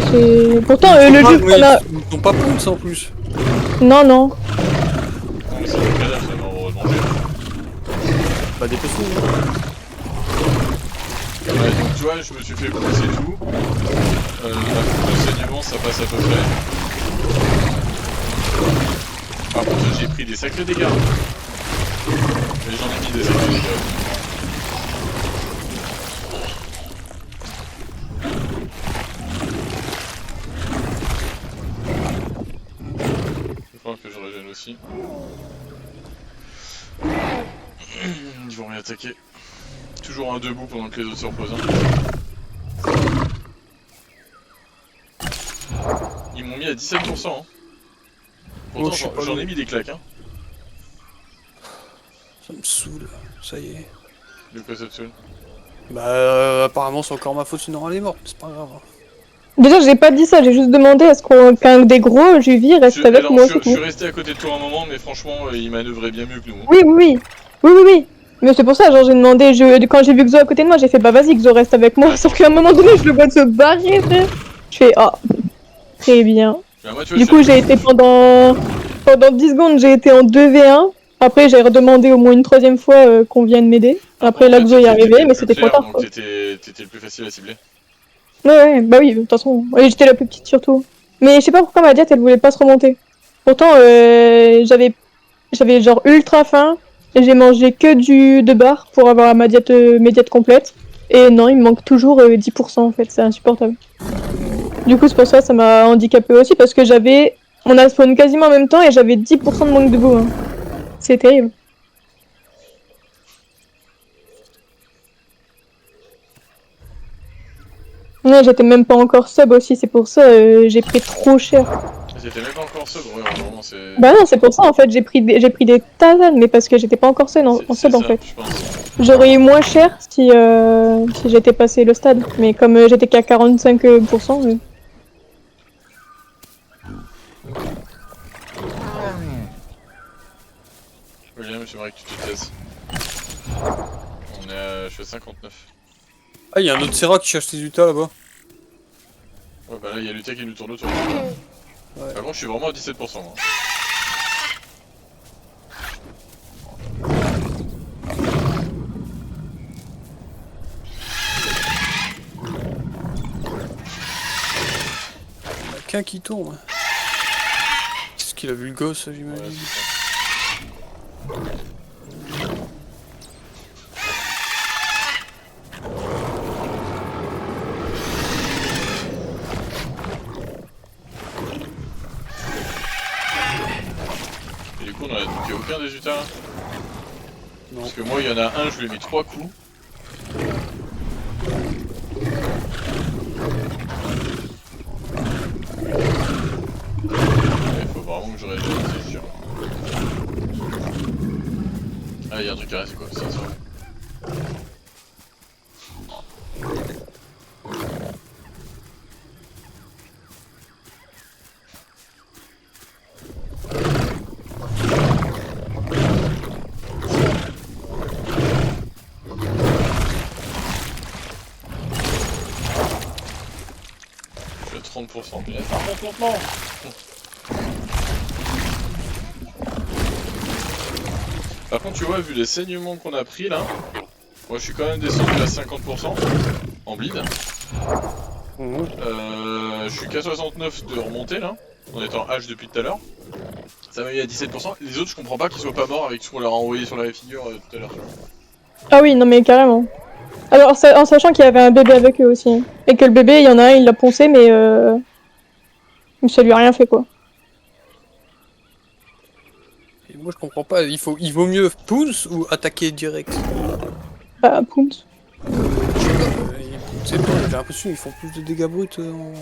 Pourtant, le juve qu'on a. Ils sont pas pour ça en plus. Non, non. Non, mais c'est un cadavre, ça va heureusement cher. Bah, dépêche-nous. Ouais, donc tu vois, je me suis fait pousser tout. L'enseignement, ça passe à peu près. Par contre, j'ai pris des sacrés dégâts. Mais j'en ai mis des sacrés dégâts. Je crois que je régène aussi. Ils vont réattaquer. Toujours un debout pendant que les autres se reposent. Ils m'ont mis à 17%. Hein. Pourtant, Oh, je sais pas, j'en ai lui. mis des claques. Hein. Ça me saoule, ça y est. De quoi ça te saoule? Bah, apparemment, c'est encore ma faute si Nora elle est morte, c'est pas grave. Déjà, j'ai pas dit ça, j'ai juste demandé à ce qu'un des gros, Juvie, reste avec alors, moi, je c'est suis tout. resté à côté de toi un moment, mais franchement, il manœuvrait bien mieux que nous. Oui, oui, oui. Oui, oui, oui. Mais c'est pour ça, genre, j'ai demandé, quand j'ai vu Xo à côté de moi, j'ai fait, bah vas-y, Xo reste avec moi. Sauf qu'à un moment donné, je le vois se barrer, frère. Je fais, ah, très bien. Bah, moi, tu vois, Du coup, j'ai été pendant 10 secondes, j'ai été en 2v1. Après, j'ai redemandé au moins une troisième fois qu'on vienne m'aider. Après, là, Xo y est arrivé, mais c'était trop tard, donc quoi. t'étais le plus facile à cibler. Ouais, bah oui, de toute façon. Ouais, j'étais la plus petite surtout. Mais je sais pas pourquoi ma diète, elle voulait pas se remonter. Pourtant, j'avais genre ultra faim. Et j'ai mangé que de bar pour avoir mes diètes complètes. Et non, il me manque toujours 10% en fait, c'est insupportable. Du coup, c'est pour ça que ça m'a handicapé aussi parce que on a spawn quasiment en même temps et j'avais 10% de manque de goût. Hein. C'est terrible. Non, j'étais même pas encore sub aussi, c'est pour ça j'ai pris trop cher. J'étais même pas encore sobre, ouais, vraiment, c'est. Bah non, c'est pour ça en fait, j'ai pris des tasanes, mais parce que j'étais pas encore sub en C'est sub en ça, fait. je pense. J'aurais eu moins cher si j'étais passé le stade, mais comme j'étais qu'à 45%. William, j'aimerais que tu te taises. Je suis à 59. Ah, il y a un autre Serra qui cherche ses Utah là-bas. Ouais, bah là, il y a Luta qui nous tourne autour. Ouais. Par contre, je suis vraiment à 17%. Moi. Il y en a qu'un qui tourne. Est-ce qu'il a vu le gosse, Ouais, j'imagine? c'est ça. Et du coup, on en a donc aucun des Utah là. Non. Parce que moi, il y en a un, je lui ai mis 3 coups. Il faut vraiment que je réagisse, c'est sûr. Ah, il y a un truc carré, c'est quoi? C'est ça. Je suis à 30%. Mais là, ça remonte lentement. Par contre, tu vois, vu les saignements qu'on a pris là, moi je suis quand même descendu à 50% en bleed. Mhm. Je suis qu'à 69 de remonter là, en étant H depuis tout à l'heure. Ça m'a mis à 17%. Les autres, je comprends pas qu'ils soient pas morts avec ce qu'on leur a envoyé sur la figure tout à l'heure. Ah oui, non mais carrément. Alors, en sachant qu'il y avait un bébé avec eux aussi. Hein. Et que le bébé, il y en a un, il l'a poncé, mais ça lui a rien fait quoi. Et moi je comprends pas, il vaut mieux pounce ou attaquer direct? Bah, Pounce. C'est pas, j'ai l'impression qu'ils font plus de dégâts bruts en...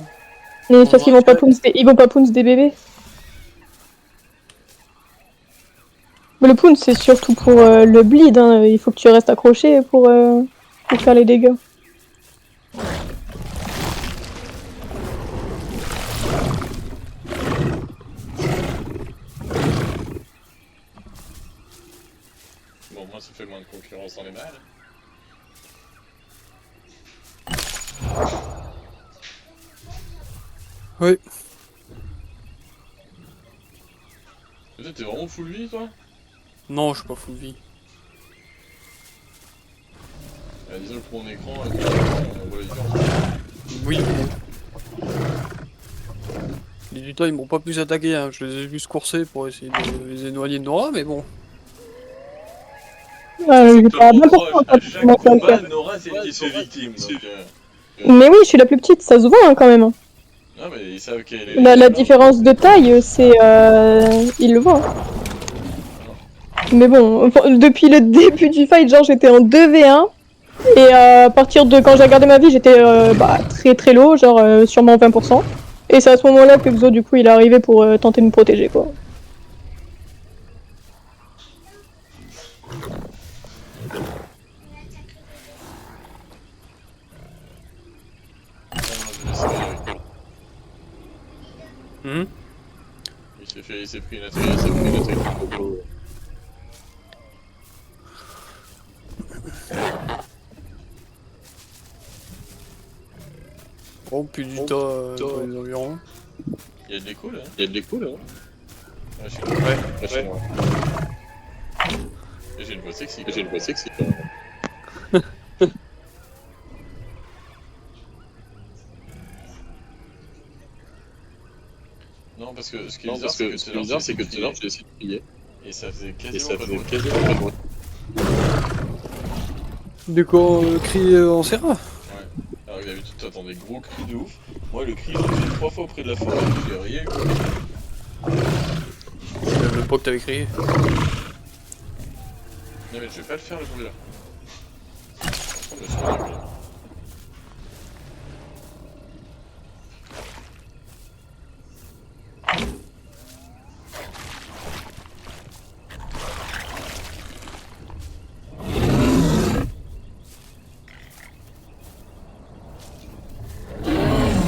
Mais parce qu'ils vont pas direct. ils vont pas Pounce des bébés. Mais le Pounce, c'est surtout pour le bleed, hein. Il faut que tu restes accroché pour faire les dégâts. Bon, moi ça fait moins de concurrence dans les balles. Oui. Peut-être t'es vraiment full vie toi? Non, je suis pas full vie. Disons que pour mon écran, on voit la différence. Oui. Les Utah ils m'ont pas plus attaqué, hein. Je les ai juste courser pour essayer de les éloigner de Nora, mais bon. J'ai pas n'importe quoi À quand tu chaque commences à le combat, faire. Nora c'est elle qui se fait victime. Donc, Mais oui, je suis la plus petite, ça se voit hein, quand même. Hein. non mais ils savent qu'elle est... La différence de taille, c'est... ils le voient. Hein. Mais bon, depuis le début du fight, genre j'étais en 2v1. Et à partir de quand j'ai regardé ma vie, j'étais très très low, genre sûrement 20%. Et c'est à ce moment-là que Xo, du coup, il est arrivé pour tenter de me protéger, quoi. Ah, non, je vais essayer avec toi. Hum. Il s'est pris une attaque. Il s'est pris une attaque. Oh, plus du temps dans les environs. Il y a de l'écho là. Il y a de l'écho là. Ah, je suis Ouais. Là, chez moi. Et j'ai une voix sexy. J'ai une voix sexy quand même. Non, parce que ce qui est Non, bizarre, parce que ce qui est bizarre, c'est que tout à l'heure, j'ai essayé de prier. Et ça faisait Et quasiment ça pas de faisait bruit. quasiment pas de bruit. De quoi crier en serra? Ouais. Alors que d'habitude, t'entends des gros cris de ouf. Moi, le cri, je l'ai fait 3 fois auprès de la forêt, j'ai rien eu. Le pas que t'avais crié. Non, mais je vais pas le faire le bruit là. Oh, bah, c'est pas grave, là.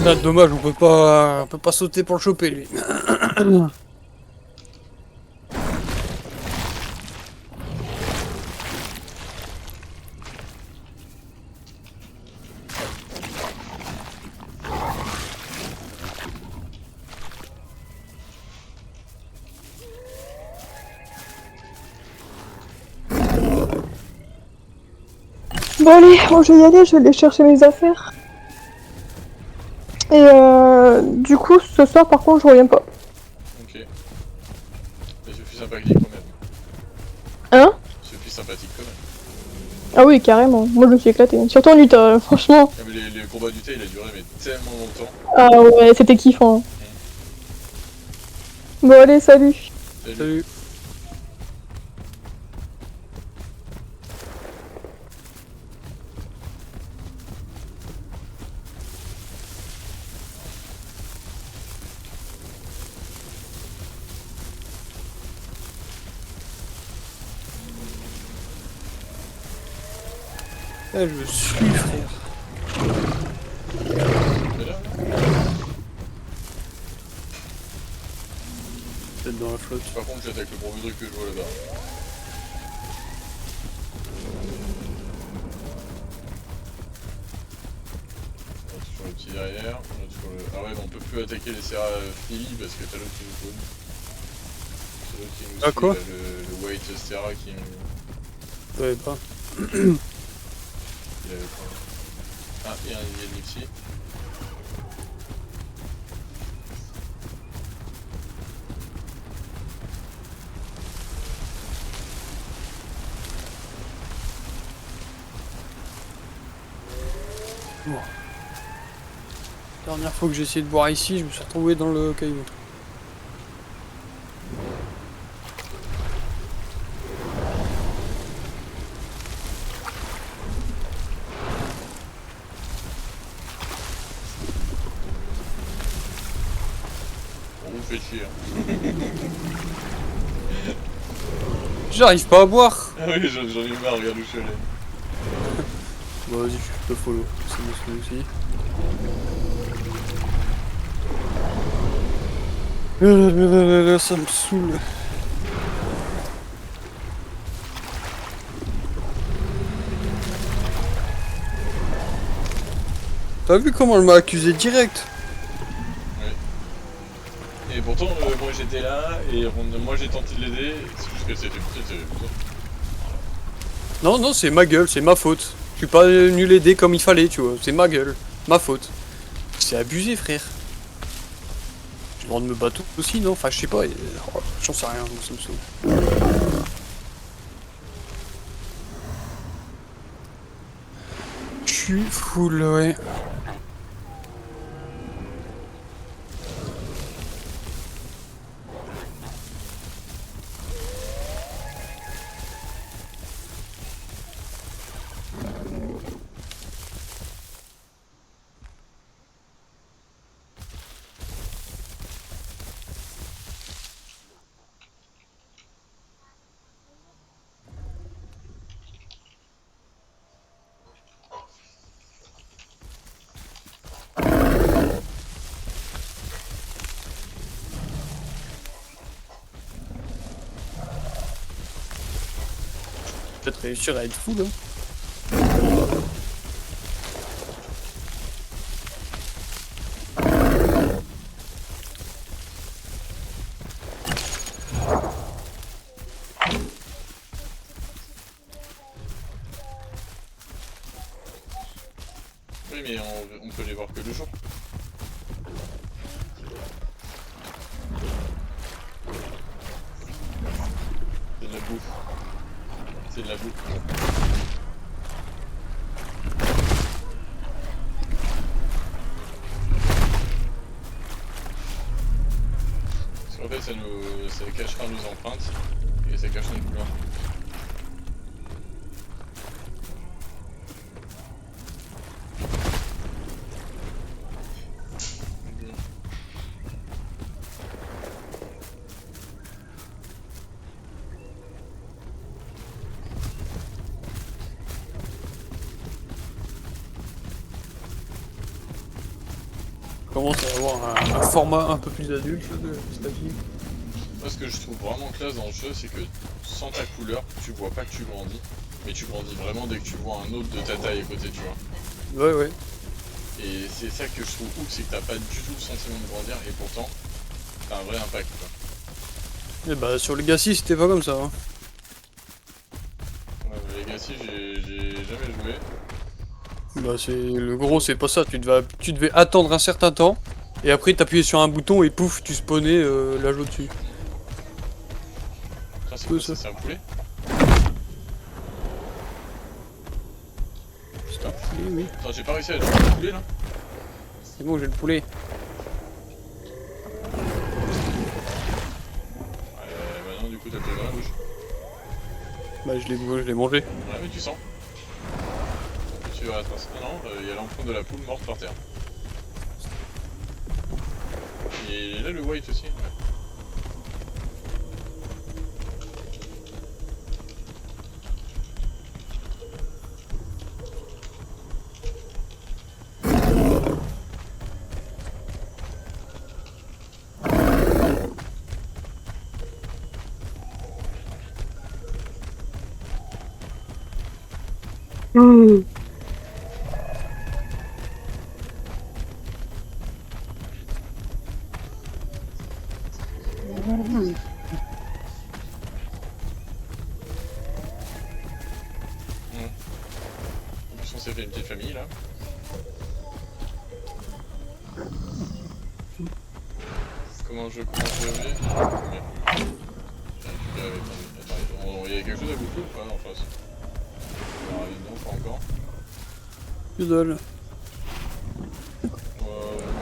Ah, dommage, on peut pas sauter pour le choper lui. Bon allez, bon, je vais y aller, je vais aller chercher mes affaires. Et du coup, ce soir par contre, je reviens pas. Ok. Mais c'est plus sympathique quand même. Hein? C'est plus sympathique quand même. Ah oui, carrément. Moi, je me suis éclaté. Surtout en Utah, franchement. Ah, mais les combats du thé, il a duré mais tellement longtemps. Ah ouais, c'était kiffant. Bon allez, salut. Salut. Eh, je me suis, frère. Mais là, Peut-être dans la flotte. par contre, j'attaque le premier truc que je vois là-bas. On est sur le petit derrière. On est sur le... Ah ouais, mais on peut plus attaquer les Serra Philly parce que t'as l'autre qui nous spawn. C'est l'autre qui nous Ah, suit, quoi là, le White Serra qui nous... Ouais, pas. Il avait pas... Ah, il y a une ici. Bon. Dernière fois que j'ai essayé de boire ici, je me suis retrouvé dans le caillou. On vous fait chier. Hein. J'arrive pas à boire. Ah oui, j'en ai marre, regarde où je suis allé. Bon, vas-y, je te follow. C'est mon aussi. Ça me saoule. T'as vu comment elle m'a accusé direct? Et pourtant, moi j'étais là, et moi j'ai tenté de l'aider, c'est juste que c'était putain. Non, non, c'est ma gueule, c'est ma faute. Je suis pas venu l'aider comme il fallait, tu vois. C'est ma gueule, ma faute. C'est abusé, frère. J'ai le droit de me battre aussi, non? Enfin, je sais pas, j'en sais rien, ça me saoule. Je suis full, ouais. peut-être réussir à être fou là. Oui, mais on peut les voir que le jour. C'est de la bouffe. C'est de la bouffe. Parce qu'en fait, ça cachera nos empreintes et ça cache notre couleur. Commence à avoir un format un peu plus adulte de Stagy. Moi, ce que je trouve vraiment classe dans le jeu, c'est que sans ta couleur, tu vois pas que tu grandis. Mais tu grandis vraiment dès que tu vois un autre de ta taille à côté, tu vois. Ouais, ouais. Et c'est ça que je trouve ouf, c'est que t'as pas du tout le sentiment de grandir et pourtant, t'as un vrai impact, quoi. Et bah sur Legacy c'était pas comme ça. Hein. Ouais, mais Legacy, j'ai jamais joué. Bah c'est le gros c'est pas ça, tu devais attendre un certain temps et après t'appuyais sur un bouton et pouf tu spawnais l'âge au-dessus. Ça, c'est Tout quoi ça. ça? C'est un poulet? C'est un poulet, oui. Attends, j'ai pas réussi à tuer le poulet là? C'est bon j'ai le poulet. Bah non, du coup, t'as le dans la bouche. Bah je l'ai mangé. Ouais, mais tu sens. Tu vas attraper. Ah non, il y a l'empreinte de la poule morte par terre. Et là, le white aussi. Ouais. En plus, on s'est fait une petite famille là. Comment je vais Mais... Attends, il y a quelque chose à bouffer ou pas en face? Non, pas encore. Que dalle.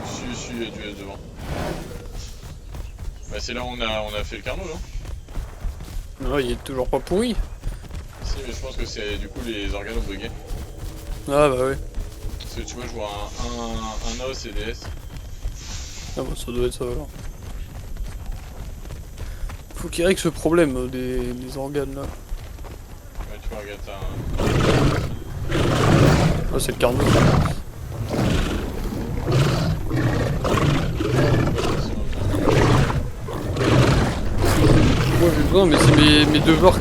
Si, il y a du S devant. Bah c'est là où on a fait le carnot, là. Non il est toujours pas pourri. Si, mais je pense que c'est du coup les organes ont bugué. Ah bah ouais. Parce que tu vois, je vois un os et des S. Ah bah ça doit être ça alors. Faut qu'il règle ce problème des organes là. Ouais, tu vois, regarde, t'as un... Ah c'est le carnot. Moi j'ai besoin mais c'est mes devoirs.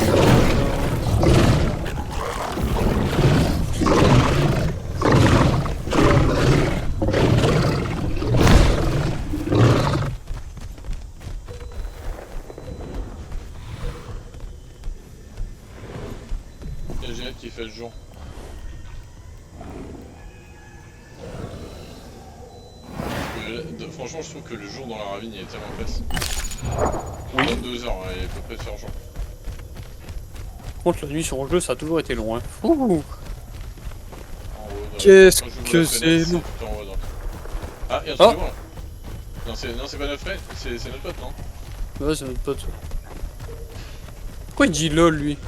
Il y a Ginette qui fait le jour. Franchement, je trouve que le jour dans la ravine il est tellement classe. Oui. 22 heures, il est à peu près de faire jour. Par contre la nuit sur le jeu ça a toujours été long hein. Ouh. En haut, Qu'est-ce quand j'ouvre que la c'est fenêtre, long. tout en haut, donc. Ah, il y a un Ah. truc devant là. Non, c'est pas notre frère, c'est notre pote, non? Ouais c'est notre pote. Pourquoi il dit lol lui?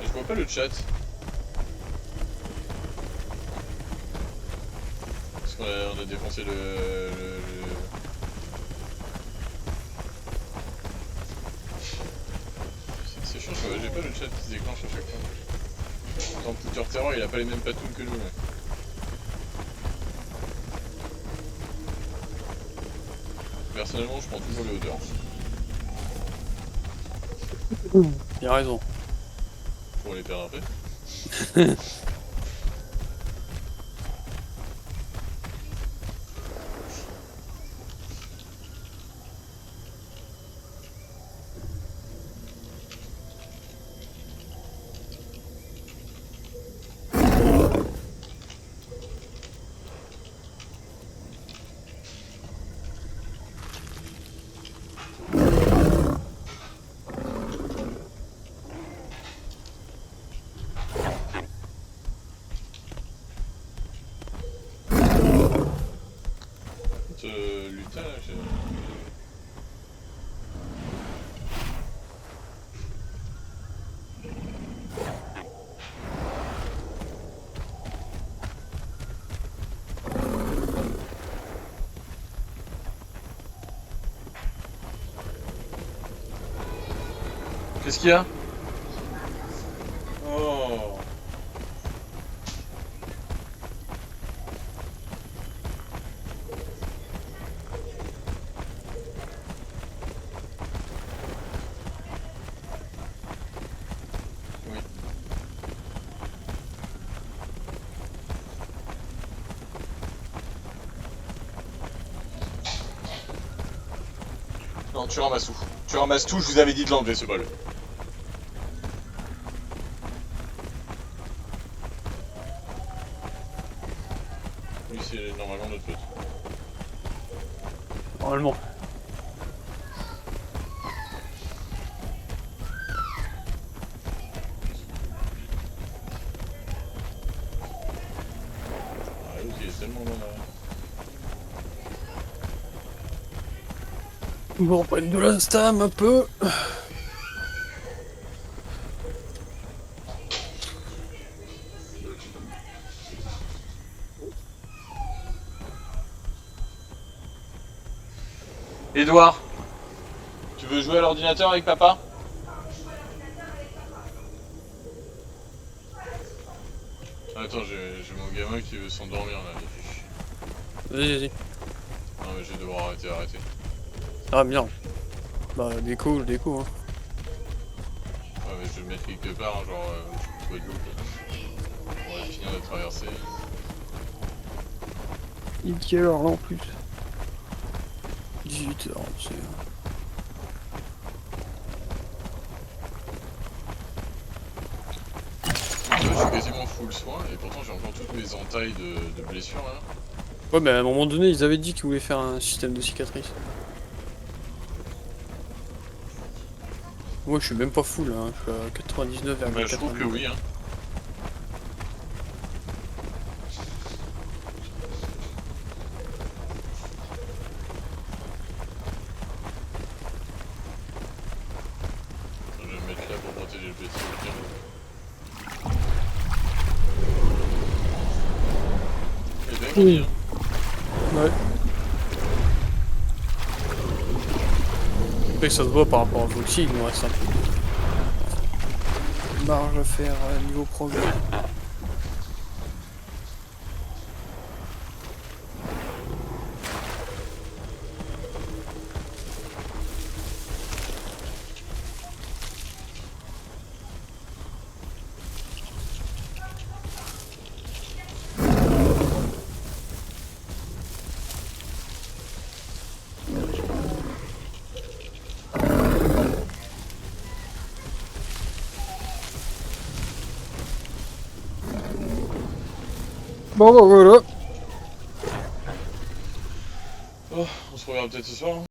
Je vois pas le chat. Parce qu'on a défoncé le... C'est chiant, j'ai pas le chat qui se déclenche à chaque fois. Dans Pouter Terror, il a pas les mêmes patounes que nous. Mais... Personnellement, je prends toujours les hauteurs. Il a raison. on les perd après. Lutin là, qu'est-ce qu'il y a? Oh. Oui. Non, tu ramasses tout. Tu ramasses tout, je vous avais dit de l'enlever ce bol. Oui, c'est normalement notre faute. Normalement. Ah, l'autre il est tellement dans la... On reprend de la stam un peu. Edouard, tu veux jouer à l'ordinateur avec papa? Attends, j'ai mon gamin qui veut s'endormir là. Vas-y, vas-y. Non mais je vais devoir arrêter. Ah bien. Bah déco, hein. Ouais mais je vais le mettre quelque part, hein, genre je peux de l'eau. On va finir de traverser. Il est quelle heure là en plus? 18h, c'est... Tu vois, je suis quasiment full soin et pourtant j'ai encore toutes mes entailles de blessures là. Ouais mais à un moment donné ils avaient dit qu'ils voulaient faire un système de cicatrices. Moi je suis même pas full hein, je suis à 99,99. Bah, je trouve que oui hein. Je vais me mettre là pour protéger le petit. Et ben, on y est. Ouais. Après que ça se voit par rapport à Foxy, il nous reste un peu. Marge à faire niveau progrès. Bon bah voilà. Oh, on se reverra peut-être ce soir. Hein.